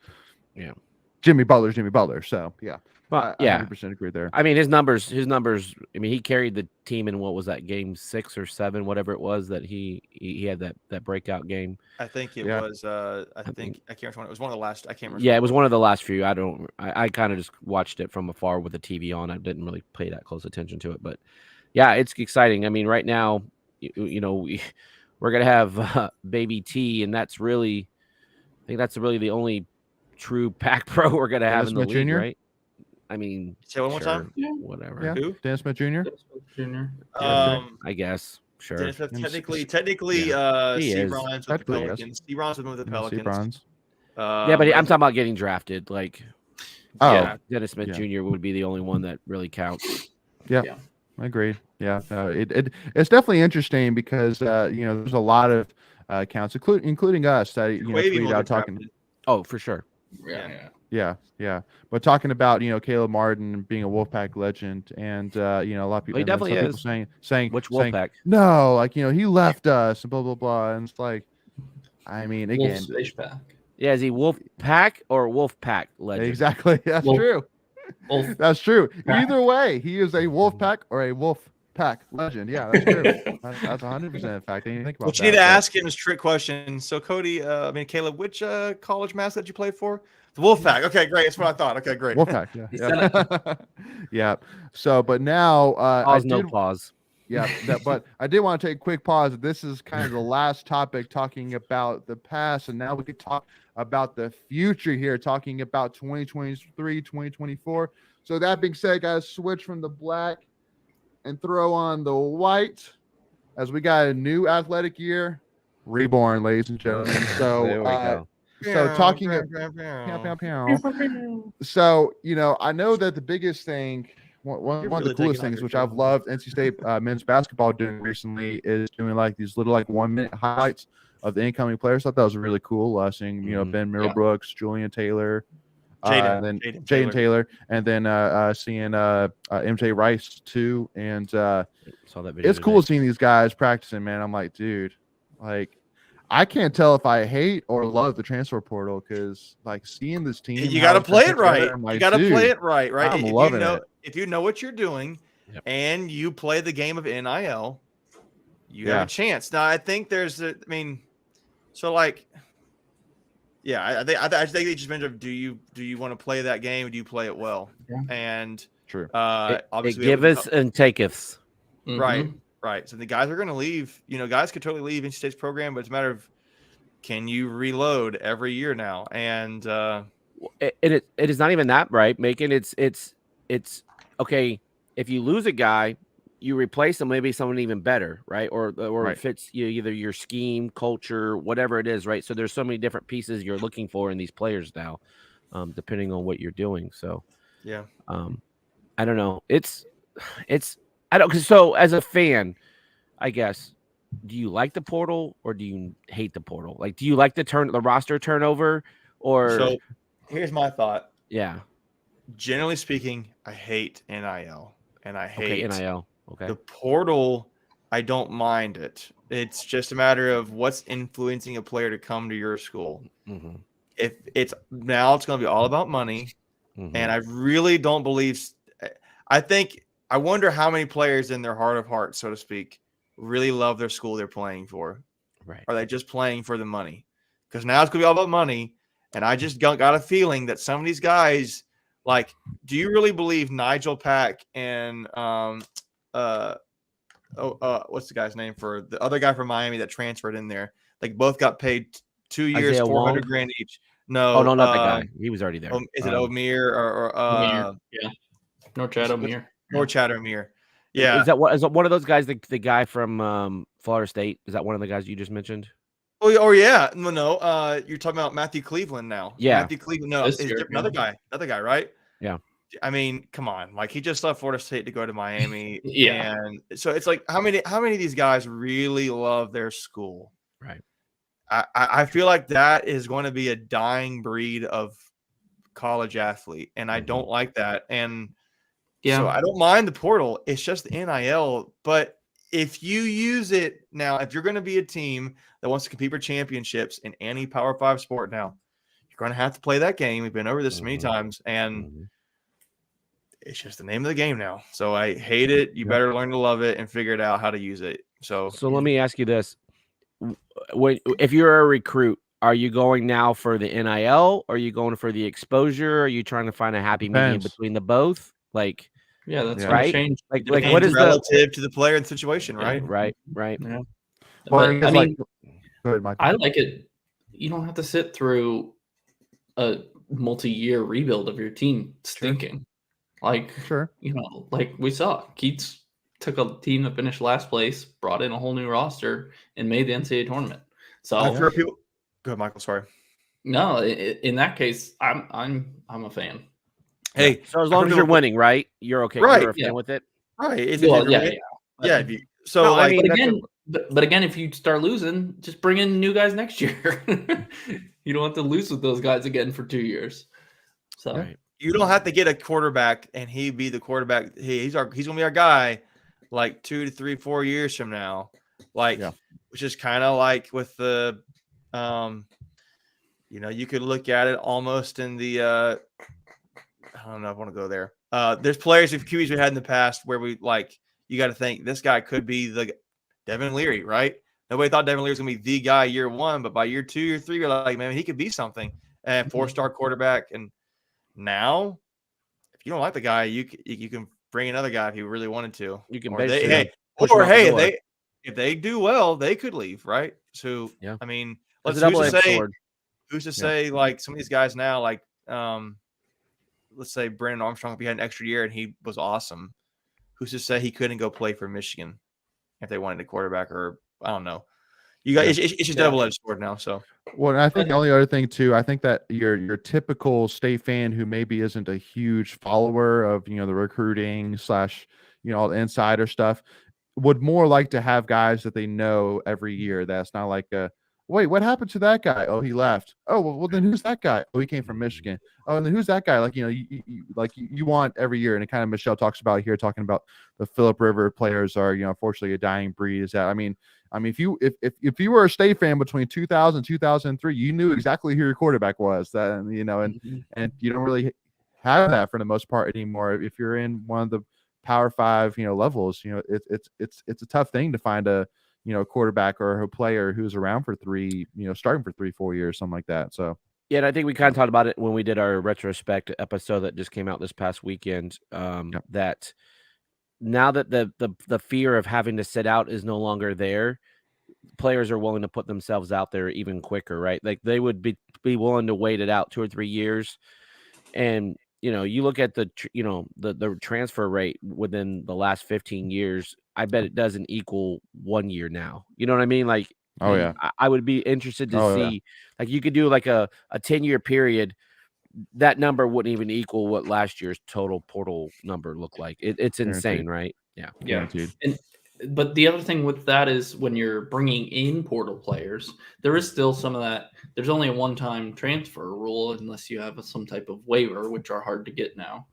S1: Jimmy Butler's Jimmy Butler. So yeah.
S2: But
S1: I 100% agree there.
S2: I mean, his numbers. I mean, he carried the team in what was that, game 6 or 7, whatever it was that he had that breakout game.
S3: I think it was. I can't remember. It was one of the last. I can't remember.
S2: Yeah, it was one of the last few. I kind of just watched it from afar with the TV on. I didn't really pay that close attention to it, but yeah, it's exciting. I mean, right now, we're gonna have Baby T, and that's really, I think that's really the only true Pac Pro we're gonna have in the league, right? I mean,
S3: say one more time.
S2: Yeah, whatever.
S1: Yeah.
S3: Who?
S1: Dennis Smith Jr.
S2: I guess. Sure.
S3: Dennis Smith, technically, Sebron's with the Pelicans. Sebron's with the Pelicans.
S2: Yeah, but I'm talking about getting drafted. Like, Dennis Smith Jr. would be the only one that really counts.
S1: Yeah. I agree. Yeah, it's definitely interesting because there's a lot of accounts, including us, that tweet out talking.
S2: Oh, for sure.
S1: Yeah. But talking about Caleb Martin being a Wolfpack legend, and a lot of people,
S2: he definitely is
S1: saying
S2: which Wolfpack?
S1: No, he left us and blah blah blah, and it's like, I mean, again,
S2: Yeah, is he Wolf Pack or Wolf Pack legend?
S1: Exactly. That's true. That's true. Either way, he is a Wolf Pack or a Wolf Pack legend. Yeah, that's true. That's 100% fact. I didn't think about
S3: what you
S1: that.
S3: need to ask him is trick question. So Cody, Caleb, which college mascot you played for? The Wolfpack. Okay, great. That's what I thought. Okay, great.
S1: Wolfpack. Yeah. Yeah. So, but now
S2: pause.
S1: Yeah, but I did want to take a quick pause. This is kind of the last topic, talking about the past, and now we could talk about the future here, talking about 2023, 2024. So that being said, guys, switch from the black and throw on the white as we got a new athletic year reborn, ladies and gentlemen. So
S2: there we go.
S1: So talking so, I know that the biggest thing, one of the coolest things, which I've loved NC State men's basketball doing recently, is doing like these little 1-minute highlights of the incoming players. I thought that was really cool. Seeing Ben Middlebrooks, Julian Taylor, Jaden Taylor, and then seeing MJ Rice too. And
S2: saw that video.
S1: It's cool seeing these guys practicing, man. I'm like, dude, I can't tell if I hate or love the transfer portal, because seeing this team,
S3: you got to play it right.
S1: You
S3: got to play it right.
S1: I'm loving it.
S3: If you know what you're doing and you play the game of NIL, you have a chance. Now, I think I think they just mentioned, do you want to play that game? Or do you play it well?
S4: Yeah.
S3: And
S1: true.
S3: Obviously,
S2: giveth and taketh.
S3: Right. Right. So the guys are going to leave. Guys could totally leave NC State's program, but it's a matter of, can you reload every year now? And
S2: it is not even that, right? It's okay. If you lose a guy, you replace him, maybe someone even better, right? Or
S1: right.
S2: It fits either your scheme, culture, whatever it is, right? So there's so many different pieces you're looking for in these players now, depending on what you're doing. So
S3: yeah,
S2: I don't know. I don't. So as a fan, I guess, do you like the portal or do you hate the portal? Do you like the roster turnover, or?
S3: So here's my thought.
S2: Yeah.
S3: Generally speaking, I hate NIL, and I hate
S2: NIL. Okay.
S3: The portal. I don't mind it. It's just a matter of what's influencing a player to come to your school.
S2: Mm-hmm.
S3: If it's going to be all about money, and I really don't believe. I wonder how many players in their heart of hearts, so to speak, really love their school they're playing for.
S2: Right.
S3: Are they just playing for the money? Because now it's going to be all about money. And I just got a feeling that some of these guys, do you really believe Nigel Pack and what's the guy's name for the other guy from Miami that transferred in there? Both got paid 2 years, $400,000 each. No.
S2: Oh, no, not that guy. He was already there.
S3: Is it Omir or
S4: Omir? Yeah. Norchad Omir.
S3: Norchad Omir. Yeah.
S2: Is that one of those guys, the guy from Florida State? Is that one of the guys you just mentioned?
S3: Oh yeah. No. You're talking about Matthew Cleveland now.
S2: Yeah.
S3: Matthew Cleveland. No, it's another guy, right?
S2: Yeah.
S3: I mean, come on. He just left Florida State to go to Miami.
S4: Yeah.
S3: And so it's how many of these guys really love their school?
S2: Right.
S3: I feel like that is going to be a dying breed of college athlete. And I don't like that. And so I don't mind the portal. It's just the NIL. But if you use it now, if you're going to be a team that wants to compete for championships in any Power 5 sport now, you're going to have to play that game. We've been over this many times, and it's just the name of the game now. So I hate it. You better learn to love it and figure it out how to use it. So
S2: let me ask you this. If you're a recruit, are you going now for the NIL? Or are you going for the exposure? Are you trying to find a happy medium between the both?
S4: That's
S2: right.
S4: Change.
S3: What is relative to the player and situation, right?
S2: Right.
S4: Yeah.
S1: Well,
S4: I mean,
S1: go ahead, Mike.
S4: I like it. You don't have to sit through a multi-year rebuild of your team stinking.
S1: Sure.
S4: We saw Keats took a team that finished last place, brought in a whole new roster, and made the NCAA tournament. So
S3: Go ahead, Michael. Sorry.
S4: No, in that case, I'm a fan.
S3: Hey,
S2: so as long as you're winning, right? You're okay.
S3: Right.
S2: You're a fan with it,
S3: right?
S4: Yeah.
S3: So,
S2: no,
S4: but again, if you start losing, just bring in new guys next year. You don't have to lose with those guys again for 2 years. So
S3: you don't have to get a quarterback and he be the quarterback. He's going to be our guy 2 to 3, 4 years from now. Which is kind of like with the you could look at it almost in the I don't know if I want to go there. There's players of QBs we had in the past where you got to think this guy could be the Devin Leary, right? Nobody thought Devin Leary was going to be the guy year one, but by year 2 or 3, you're like, man, he could be something. And 4-star quarterback. And now, if you don't like the guy, you can bring another guy if you really wanted to.
S2: You can
S3: if they do well, they could leave, right? So
S2: yeah,
S3: I mean,
S2: who's
S3: to say like some of these guys now, like let's say Brandon Armstrong, if he had an extra year and he was awesome, who's to say he couldn't go play for Michigan if they wanted a quarterback, or I don't know. You got it's just double-edged sword now. So
S1: well, I think the only other thing too, I think that your typical State fan who maybe isn't a huge follower of the recruiting / all the insider stuff would more like to have guys that they know every year. That's not like wait, what happened to that guy? Oh, he left. Oh, well then who's that guy? Oh, he came from Michigan. Oh, and then who's that guy? Like, you want every year. And it kind of Michelle talks about here, talking about the Phillip River players are, unfortunately a dying breed. Is that, I mean, if you were a State fan between 2000 and 2003, you knew exactly who your quarterback was. That, and you don't really have that for the most part anymore. If you're in one of the Power 5, levels, it's a tough thing to find a quarterback or a player who's around for starting for 3-4 years, something like that. So
S2: yeah, and I think we kind of talked about it when we did our retrospect episode that just came out this past weekend. That now that the fear of having to sit out is no longer there, players are willing to put themselves out there even quicker, right? Like they would be willing to wait it out 2 or 3 years. And you look at the transfer rate within the last 15 years, I bet it doesn't equal 1 year now. You know what I mean? Like,
S1: oh yeah,
S2: I would be interested to see, like you could do like a 10-year period. That number wouldn't even equal what last year's total portal number looked like. It's insane, right? Yeah.
S1: Guaranteed.
S4: But the other thing with that is when you're bringing in portal players, there is still some of that. There's only a one-time transfer rule unless you have some type of waiver, which are hard to get now.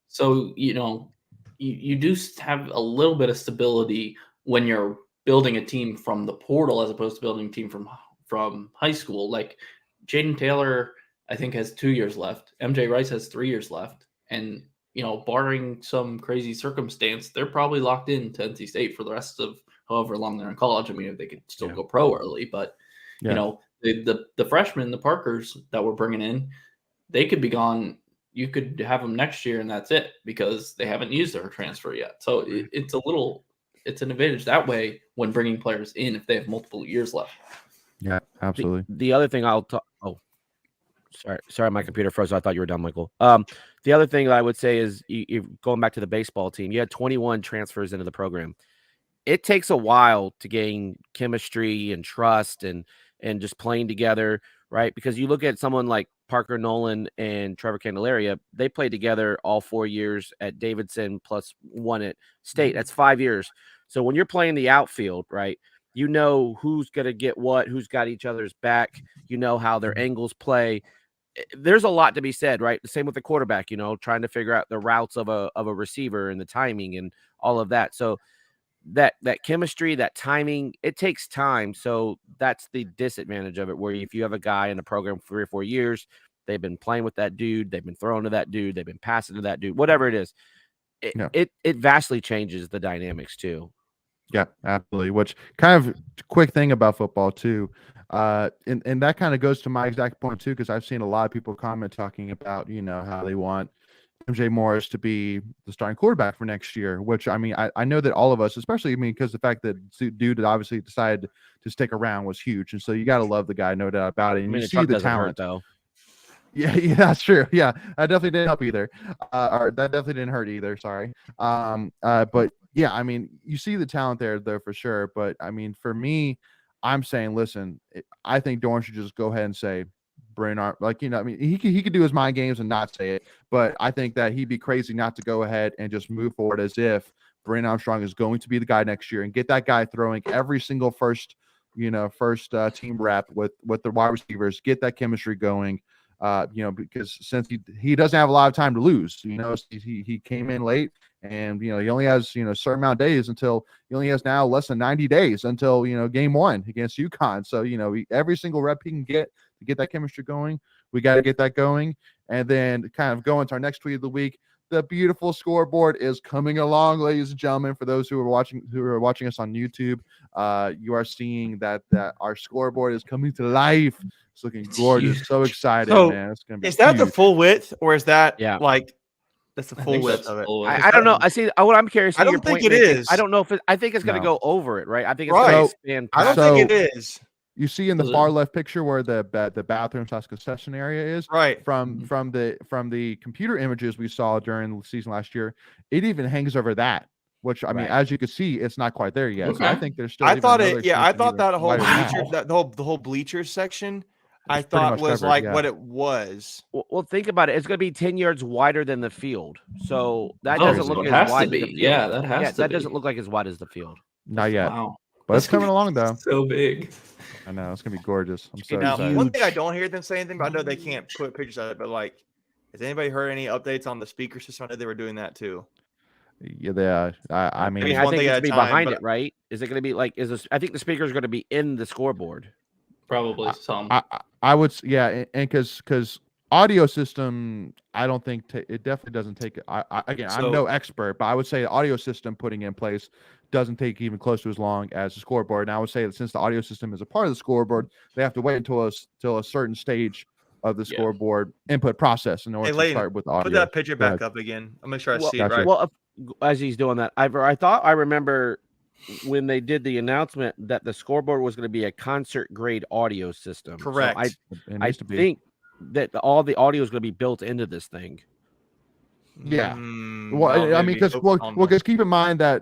S4: So, you do have a little bit of stability when you're building a team from the portal as opposed to building a team from high school. Like Jaden Taylor, I think, has 2 years left. MJ Rice has 3 years left. And barring some crazy circumstance, they're probably locked in to NC State for the rest of however long they're in college. I mean, if they could still go pro early, but the freshmen, the Parkers that we're bringing in, they could be gone. You could have them next year and that's it because they haven't used their transfer yet. So it's an advantage that way when bringing players in if they have multiple years left.
S1: Yeah, absolutely.
S2: The other thing I'll talk. Oh, sorry, my computer froze. I thought you were done, Michael. The other thing that I would say is going back to the baseball team. You had 21 transfers into the program. It takes a while to gain chemistry and trust and just playing together, right? Because you look at someone like Parker Nolan and Trevor Candelaria, they played together all 4 years at Davidson plus 1 at State. That's 5 years. So when you're playing the outfield, right, you know who's going to get what, who's got each other's back, how their angles play. There's a lot to be said, right? The same with the quarterback, trying to figure out the routes of a receiver and the timing and all of that. So that chemistry, that timing, it takes time. So that's the disadvantage of it, where if you have a guy in a program for 3 or 4 years, they've been playing with that dude, they've been throwing to that dude, they've been passing to that dude, whatever it is, it vastly changes the dynamics too.
S1: Yeah, absolutely. Which kind of quick thing about football too. And that kind of goes to my exact point too, because I've seen a lot of people comment talking about, how they want MJ Morris to be the starting quarterback for next year, which I mean, I know that all of us, especially, because the fact that dude obviously decided to stick around was huge. And so you got to love the guy, no doubt about it. And you see the talent
S2: though.
S1: Yeah, that's true. Yeah, that definitely didn't help either. Or that definitely didn't hurt either. Sorry. But yeah, I mean, you see the talent there though for sure. But I mean, for me, I'm saying, listen, I think Dorn should just go ahead and say, Brainard, I mean, he could do his mind games and not say it, but I think that he'd be crazy not to go ahead and just move forward as if Brandon Armstrong is going to be the guy next year and get that guy throwing every single first team rep with the wide receivers, get that chemistry going. because since he doesn't have a lot of time to lose, he came in late, and he only has a certain amount of days until he only has now less than 90 days until game 1 against UConn. So every single rep he can get to get that chemistry going, we got to get that going. And then kind of go into our next tweet of the week. The beautiful scoreboard is coming along, ladies and gentlemen. For those who are watching us on YouTube, you are seeing that our scoreboard is coming to life. It's looking gorgeous.
S4: Huge.
S1: So excited,
S3: So,
S1: man. It's gonna be
S3: Is that
S1: huge.
S3: the full width, or is that
S2: like
S3: that's the full width of it?
S2: I don't know. I see. What I'm curious.
S3: I don't think it is.
S2: I don't know if I think it's going to go over it, right? I think it's
S3: Right.
S2: going to expand.
S3: I don't think it is.
S1: You see in the far left picture where the bathroom/concession area is,
S3: right?
S1: From the computer images we saw during the season last year, it even hangs over that. Which I mean, as you can see, it's not quite there yet.
S4: Okay.
S1: So I think there's still.
S3: I thought that whole
S1: wider than
S3: bleacher, the whole bleachers section, I thought was
S1: covered,
S3: like what it was.
S2: Well, think about it. It's going to be 10 yards wider than the field, so that
S4: Oh,
S2: doesn't
S4: so
S2: look
S4: it
S2: as
S4: has
S2: wide
S4: to be.
S2: as the field.
S4: Yeah, that has to
S2: That
S4: be.
S2: doesn't look like as wide as the field.
S1: Not yet.
S4: Wow.
S1: But it's coming along though.
S4: So big.
S1: I know it's gonna be gorgeous. I'm so
S3: Now,
S1: excited.
S3: one thing I don't hear them say anything about, I know they can't put pictures of it, but like, has anybody heard any updates on the speaker system? I know they were doing that too.
S1: Yeah, I mean,
S2: I think it's going to be behind it, right? Is it going to be like? I think the speaker is going to be in the scoreboard.
S4: Probably some.
S1: I would, yeah, and because audio system, I don't think it definitely doesn't take. I'm no expert, but I would say the audio system putting in place doesn't take even close to as long as the scoreboard. And I would say that since the audio system is a part of the scoreboard, they have to wait until a certain stage of the scoreboard input process in order to start with audio.
S3: Put that picture back up again. I'm make sure I see it right.
S2: Well, as he's doing that, I thought I remember when they did the announcement that the scoreboard was going to be a concert grade audio system.
S3: Correct.
S2: So I think that all the audio is going to be built into this thing.
S1: Yeah. Well, I mean, because keep in mind that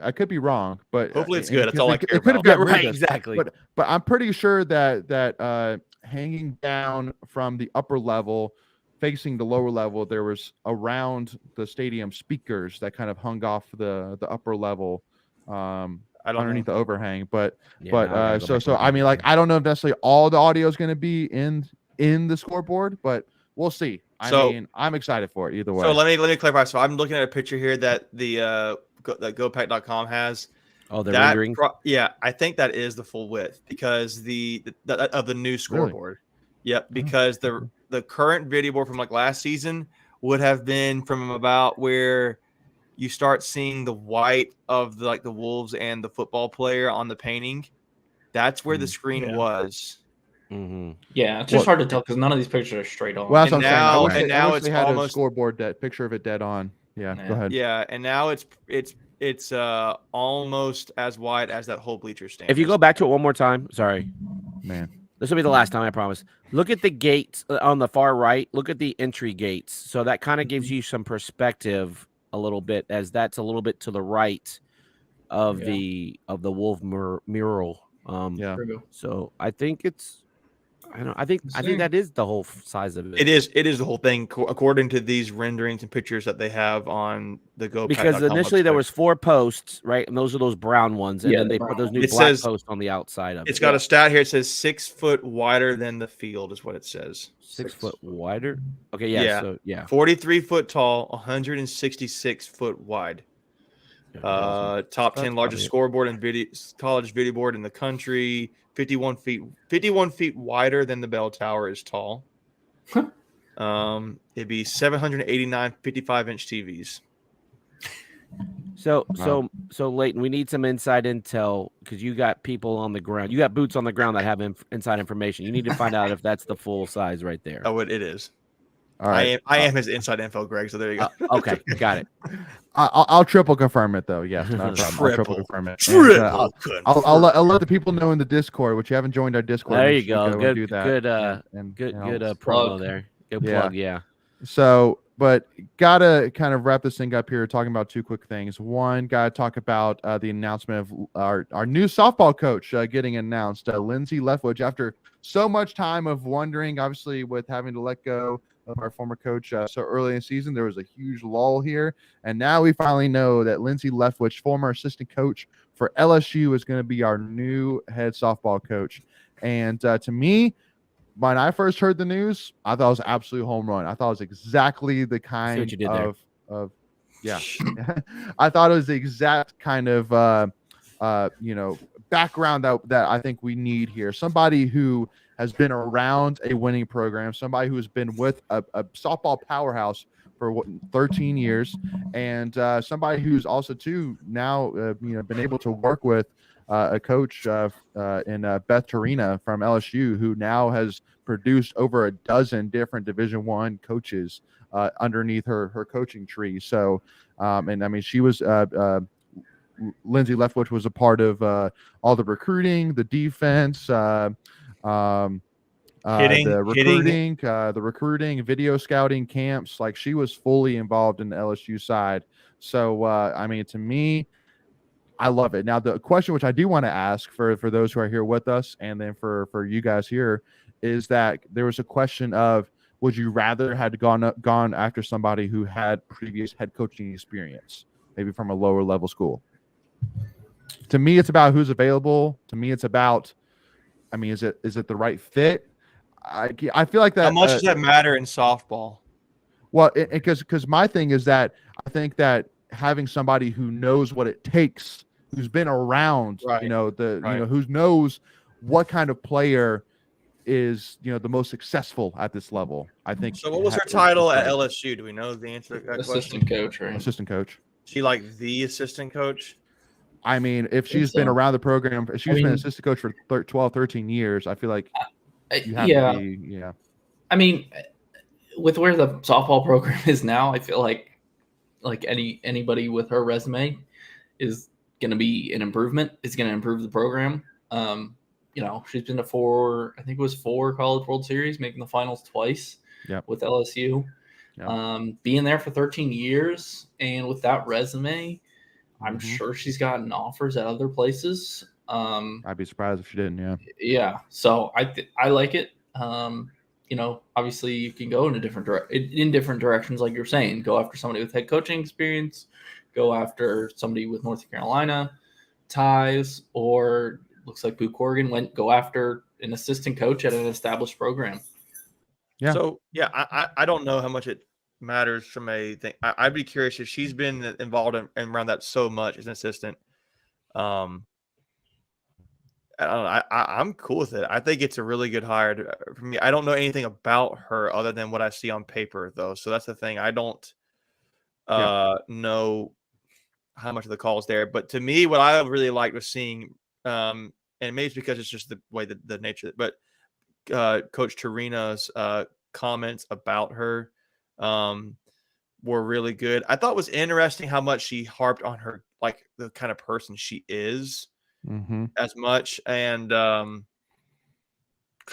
S1: I could be wrong, but
S3: hopefully it's good. That's all I care
S1: about. It could have got
S2: right, exactly.
S1: But I'm pretty sure that hanging down from the upper level, facing the lower level, there was around the stadium speakers that kind of hung off the upper level, underneath the overhang. But I mean, like, I don't know if necessarily all the audio is going to be in the scoreboard, but we'll see. I mean, I'm excited for it either way.
S3: So let me clarify. So I'm looking at a picture here that that GoPack.com has.
S2: Oh, the rendering.
S3: I think that is the full width because of the new scoreboard.
S1: Really?
S3: Yep, because the current video board from like last season would have been from about where you start seeing the white of the Wolves and the football player on the painting. That's where the screen was.
S2: Mm-hmm.
S4: Yeah, it's just hard to tell because none of these pictures are straight on.
S1: Well, that's what I'm saying.
S3: Now
S1: it's
S3: had
S1: almost a scoreboard picture of it dead on. Yeah, go ahead.
S3: Yeah, and now it's almost as wide as that whole bleacher stand.
S2: If you go back to it one more time, sorry,
S1: man,
S2: this will be the last time, I promise. Look at the gates on the far right. Look at the entry gates. So that kind of gives you some perspective a little bit, as that's a little bit to the right of the Wolf mural. So I think it's. I think that is the whole size of it.
S3: It is the whole thing, according to these renderings and pictures that they have on the GoPack.
S2: Because initially there was 4 posts, right, and those are those brown ones, and then they put those new black posts on the outside of it.
S3: It's got a stat here. It says 6 foot wider than the field is what it says.
S2: 6 foot wider. Okay, yeah. So
S3: 43 foot tall, 166 foot wide. Top 10 largest scoreboard and college video board in the country. 51 feet wider than the bell tower is tall. It'd be 789 55-inch TVs.
S2: So Leighton, we need some inside intel because you got people on the ground. You got boots on the ground that have inside information. You need to find out if that's the full size right there.
S3: Oh, it is.
S1: All right.
S3: I am his inside info, Greg. So there you go.
S2: Okay, got it.
S1: I'll triple confirm it though. Yes, not a problem. I'll triple confirm it. I'll let the people know in the Discord, which you haven't joined our Discord.
S2: There you go. Good,
S1: do that.
S2: Good promo there. Good plug. Yeah.
S1: So, but gotta kind of wrap this thing up here, talking about 2 quick things. One, gotta talk about the announcement of our new softball coach getting announced, Lindsay Leftwich. After so much time of wondering, obviously with having to let go of our former coach so early in the season, there was a huge lull here, and now we finally know that Lindsay Leftwich, former assistant coach for LSU, is going to be our new head softball coach. And to me, when I first heard the news, I thought it was an absolute home run. I thought it was exactly the kind
S2: you did there.
S1: of yeah. I thought it was the exact kind of background that I think we need here. Somebody who has been around a winning program, somebody who has been with a softball powerhouse for 13 years, and somebody who's also too now been able to work with a coach in Beth Torina from LSU, who now has produced over a dozen different Division I coaches underneath her coaching tree. So, and I mean, she was Lindsay Leftwich was a part of all the recruiting, the defense, the recruiting, video scouting camps. Like, she was fully involved in the LSU side. So, I mean, to me, I love it. Now, the question which I do want to ask for those who are here with us, and then for you guys here, is that there was a question of, would you rather had gone after somebody who had previous head coaching experience, maybe from a lower level school? To me, it's about who's available. To me, it's about, I mean, is it the right fit? I feel like that.
S3: How much does that matter in softball?
S1: Well, because my thing is that I think that having somebody who knows what it takes, who's been around,
S3: right.
S1: Who knows what kind of player is the most successful at this level. I think.
S3: So, what was her title at LSU? Do we know the answer to that
S4: assistant
S3: question?
S4: Coach, right?
S1: Assistant coach.
S3: She like the assistant coach?
S1: I mean, if she's been around the program, if she's been assistant coach for 12, 13 years, I feel like you have to be, yeah.
S4: I mean, with where the softball program is now, I feel like anybody with her resume is going to be an improvement. It's going to improve the program. She's been to four College World Series, making the finals twice with LSU. Yep. Being there for 13 years, and with that resume, I'm sure she's gotten offers at other places.
S1: I'd be surprised if she didn't. Yeah.
S4: Yeah. So I like it. Obviously you can go in different directions, like you're saying. Go after somebody with head coaching experience. Go after somebody with North Carolina ties, or looks like Boo Corrigan go after an assistant coach at an established program.
S1: Yeah.
S3: So I don't know how much it matters from a thing. I'd be curious if she's been involved in around that so much as an assistant. I don't know. I'm cool with it. I think it's a really good hire for me. I don't know anything about her other than what I see on paper, though. So that's the thing. I don't know how much of the call is there. But to me, what I really liked was seeing, and maybe it's because it's just the way the nature, but Coach Torina's comments about her were really good. I thought it was interesting how much she harped on her, like the kind of person she is as much. And because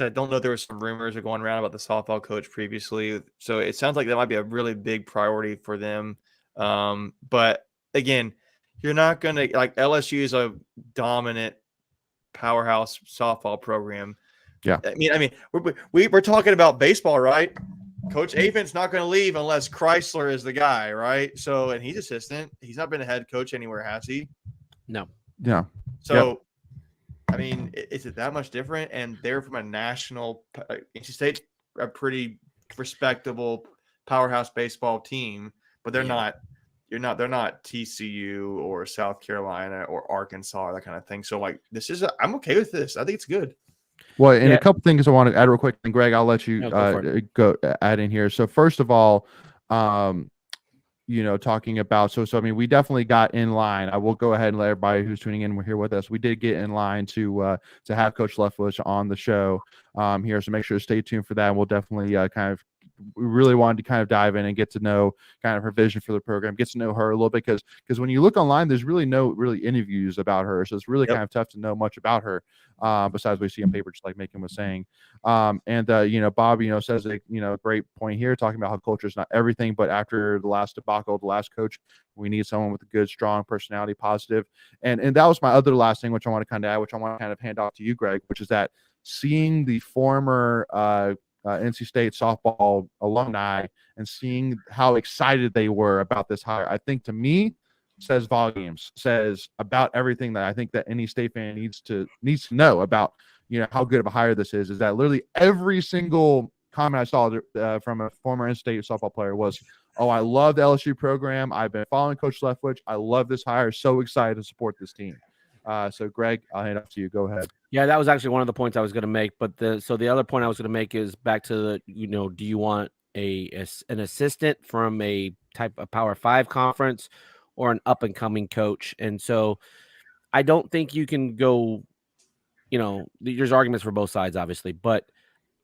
S3: I don't know, there were some rumors are going around about the softball coach previously. So it sounds like that might be a really big priority for them. But again, you're not going to, like, LSU is a dominant powerhouse softball program.
S1: Yeah.
S3: I mean, we're talking about baseball, right? Coach Avent's not going to leave unless Chrysler is the guy, right? So, and he's assistant. He's not been a head coach anywhere, has he?
S2: No.
S1: Yeah.
S3: So, I mean, is it that much different? And they're from a national – NC State's a pretty respectable powerhouse baseball team, but they're not – they're not TCU or South Carolina or Arkansas or that kind of thing. So, like, I'm okay with this. I think it's good.
S1: Well, and a couple things I want to add real quick, and Greg, I'll let you go add in here. So first of all, talking about so I mean, we definitely got in line. I will go ahead and let everybody who's tuning in here with us. We did get in line to have Coach Leftwich on the show here, so make sure to stay tuned for that. And we'll definitely we really wanted to kind of dive in and get to know kind of her vision for the program, get to know her a little bit, because when you look online, there's really no interviews about her. So it's really kind of tough to know much about her besides what we see on paper, just like Macon was saying. Bob, says a great point here, talking about how culture is not everything, but after the last debacle, the last coach, we need someone with a good, strong personality, positive. And that was my other last thing, which I want to kind of add, which I want to kind of hand off to you, Greg, which is that seeing the former NC State softball alumni and seeing how excited they were about this hire. I think, to me, says volumes, says about everything that I think that any State fan needs to know about, how good of a hire this is that literally every single comment I saw from a former in-state softball player was, "Oh, I love the LSU program. I've been following Coach Leftwich. I love this hire. So excited to support this team." So Greg, I'll hand it off to you. Go ahead.
S2: Yeah, that was actually one of the points I was going to make. But the other point I was going to make is back to the, do you want an assistant from a type of Power 5 conference or an up and coming coach? And so I don't think you can go, there's arguments for both sides, obviously, but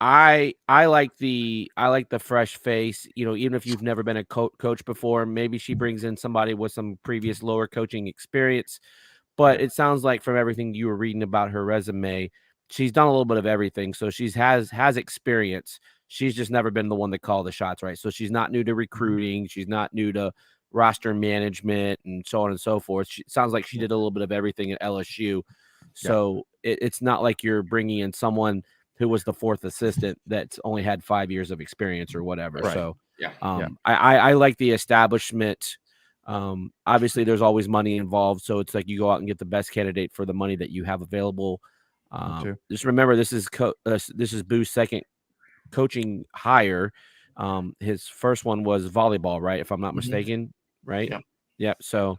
S2: I like the fresh face, even if you've never been a coach before. Maybe she brings in somebody with some previous lower coaching experience. But it sounds like from everything you were reading about her resume, she's done a little bit of everything. So she's has experience. She's just never been the one to call the shots, right? So she's not new to recruiting. She's not new to roster management and so on and so forth. It sounds like she did a little bit of everything at LSU. So it's not like you're bringing in someone who was the fourth assistant that's only had 5 years of experience or whatever. Right. So I like the establishment. Obviously there's always money involved. So it's like you go out and get the best candidate for the money that you have available. Just remember, this is Boo's second coaching hire. His first one was volleyball, right? If I'm not mistaken, right? Yeah. So,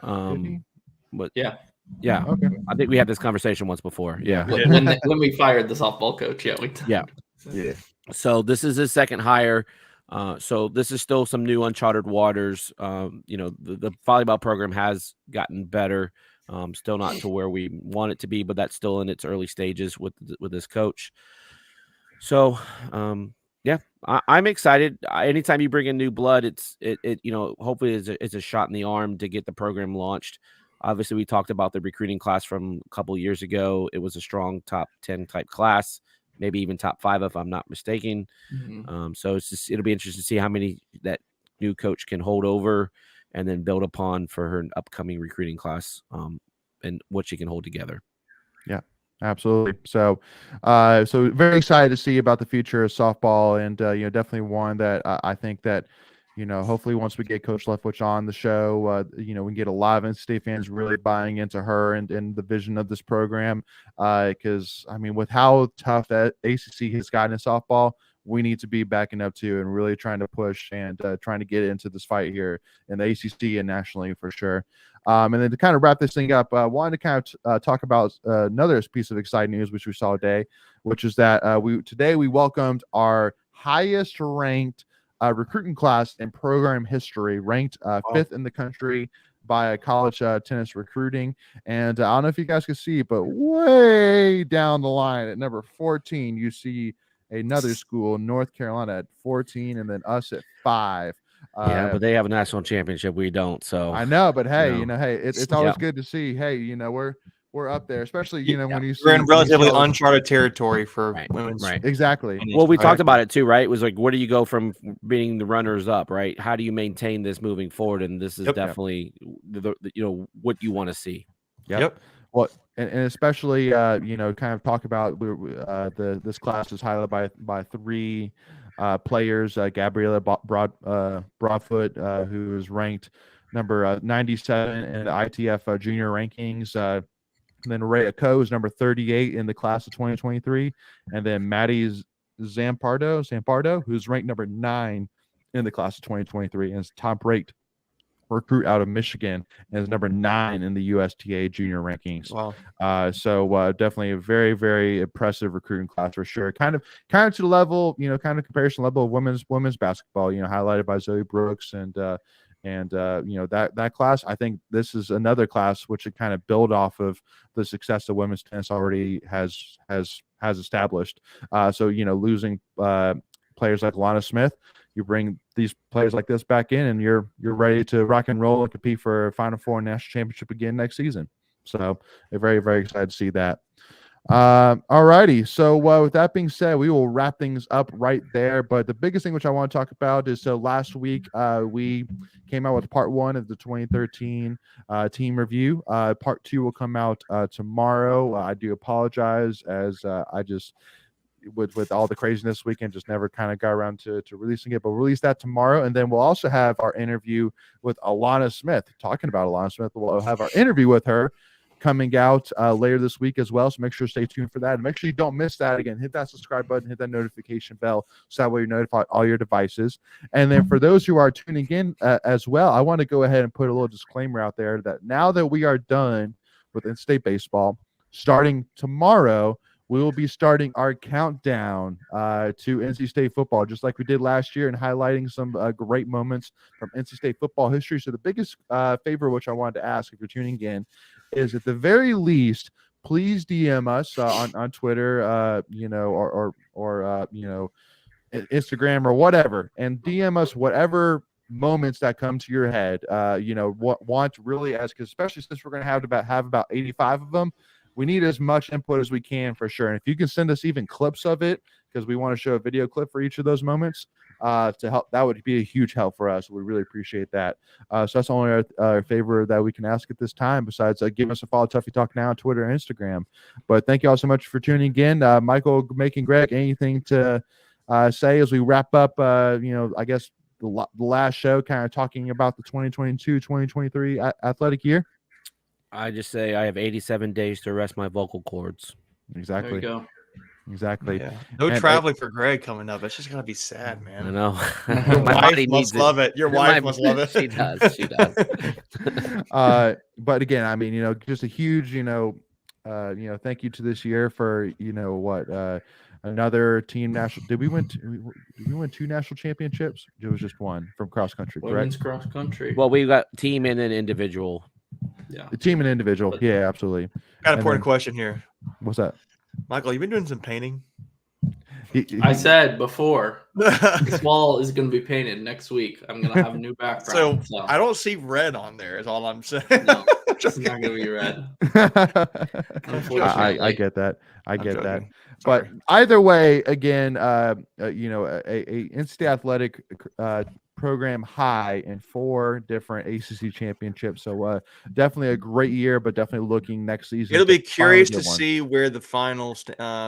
S2: but yeah. Okay. I think we had this conversation once before. Yeah.
S4: When we fired the softball coach.
S2: Yeah. So this is his second hire. So this is still some new uncharted waters. The volleyball program has gotten better. Still not to where we want it to be, but that's still in its early stages with this coach. So, I'm excited. Anytime you bring in new blood, hopefully it's a shot in the arm to get the program launched. Obviously, we talked about the recruiting class from a couple of years ago. It was a strong top 10 type class, maybe even top 5 if I'm not mistaken. So it'll be interesting to see how many that new coach can hold over and then build upon for her upcoming recruiting class, and what she can hold together.
S1: Yeah, absolutely. So very excited to see about the future of softball, and definitely one that I think that hopefully once we get Coach Leftwich on the show, we can get a lot of in-state fans really buying into her and the vision of this program. Because with how tough that ACC has gotten in softball, we need to be backing up to and really trying to push and trying to get into this fight here in the ACC and nationally for sure. And then to kind of wrap this thing up, I wanted to kind of talk about another piece of exciting news which we saw today, which is that we welcomed our highest ranked recruiting class in program history, ranked 5th in the country by college tennis recruiting. And I don't know if you guys can see, but way down the line at number 14, you see another school, North Carolina, at 14, and then us at 5.
S2: But they have a national championship. We don't. So
S1: I know, but hey, it's always good to see. Hey, we're up there, especially when you see
S3: we're in relatively uncharted territory for women's.
S2: Right.
S1: Exactly.
S2: Well, we talked about it too, right? It was like, where do you go from being the runners up, right? How do you maintain this moving forward? And this is definitely what you want to see.
S1: Yep. Well, and especially kind of talk about this class is highlighted by 3 players. Gabriella Broadfoot, who is ranked number 97 in the ITF junior rankings. And then Rhea Coe is number 38 in the class of 2023. And then Maddie Zampardo, who's ranked number 9 in the class of 2023 and is top-ranked recruit out of Michigan and is number 9 in the USTA junior rankings.
S3: Wow.
S1: So definitely a very, very impressive recruiting class for sure. Kind of to the level, kind of comparison level of women's basketball, highlighted by Zoe Brooks and that class. I think this is another class which would kind of build off of the success that women's tennis already has established. So losing players like Lana Smith, you bring these players like this back in, and you're ready to rock and roll and compete for a Final Four national championship again next season. So I'm very, very excited to see that. All righty. So with that being said, we will wrap things up right there. But the biggest thing which I want to talk about is, so last week we came out with part 1 of the 2013 team review. Part 2 will come out tomorrow. I do apologize as with all the craziness this weekend, just never kind of got around to releasing it. But we'll release that tomorrow, and then we'll also have our interview with Alana Smith. Talking about Alana Smith, we'll have our interview with her coming out later this week as well. So make sure to stay tuned for that. And make sure you don't miss that. Again, hit that subscribe button, hit that notification bell, so that way you're notified all your devices. And then for those who are tuning in as well, I want to go ahead and put a little disclaimer out there that now that we are done with in-state baseball, starting tomorrow, we will be starting our countdown to NC State football, just like we did last year, and highlighting some great moments from NC State football history. So the biggest favor, which I wanted to ask if you're tuning in, is at the very least, please DM us on Twitter, or Instagram or whatever, and DM us whatever moments that come to your head. Want really, as because especially since we're going to have about 85 of them. We need as much input as we can for sure. And if you can send us even clips of it, because we want to show a video clip for each of those moments to help, that would be a huge help for us. We really appreciate that. So that's the only favor that we can ask at this time, besides giving us a follow, Tuffy Talk Now on Twitter and Instagram. But thank you all so much for tuning in. Michael, Making Greg, anything to say as we wrap up, I guess the last show, kind of talking about the 2022-2023 athletic year?
S2: I just say I have 87 days to rest my vocal cords.
S1: Exactly.
S4: There you go.
S1: Exactly.
S3: Yeah. No traveling for Greg coming up. It's just gonna be sad, man.
S2: I know.
S3: Your
S2: My
S3: wife
S2: body
S3: must
S2: needs
S3: love it. Your wife must love it.
S2: She does. She does.
S1: But again, I mean, just a huge, thank you to this year for, another team national. Did we win 2 national championships? It was just one from cross country, correct?
S4: Women's cross country.
S2: Well, we got team and an individual.
S4: Yeah.
S1: The team and individual. Yeah, absolutely.
S3: Got an important question here.
S1: What's that?
S3: Michael, you been doing some painting?
S4: I said before, this wall is going to be painted next week. I'm going to have a new background.
S3: So I don't see red on there, is all I'm saying.
S4: No, it's not going to be red.
S1: I get that. I get that.
S3: Sorry.
S1: But either way, again, a in-state athletic program high in 4 different ACC championships. So definitely a great year, but definitely looking next season.
S3: It'll be curious to see where the final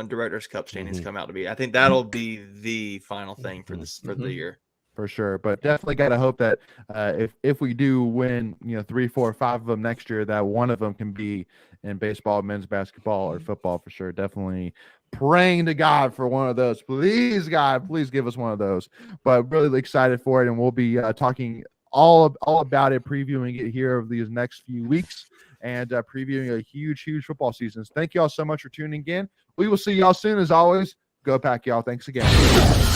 S3: Directors Cup standings come out to be. I think that'll be the final thing for this for the year.
S1: For sure, but definitely got to hope that if we do win, 3, 4, 5 of them next year, that one of them can be in baseball, men's basketball, or football for sure. Definitely praying to God for one of those. Please, God, please give us one of those. But really excited for it, and we'll be talking all about it, previewing it here over these next few weeks, and previewing a huge football season. Thank you all so much for tuning in. We will see y'all soon. As always, go Pack, y'all. Thanks again.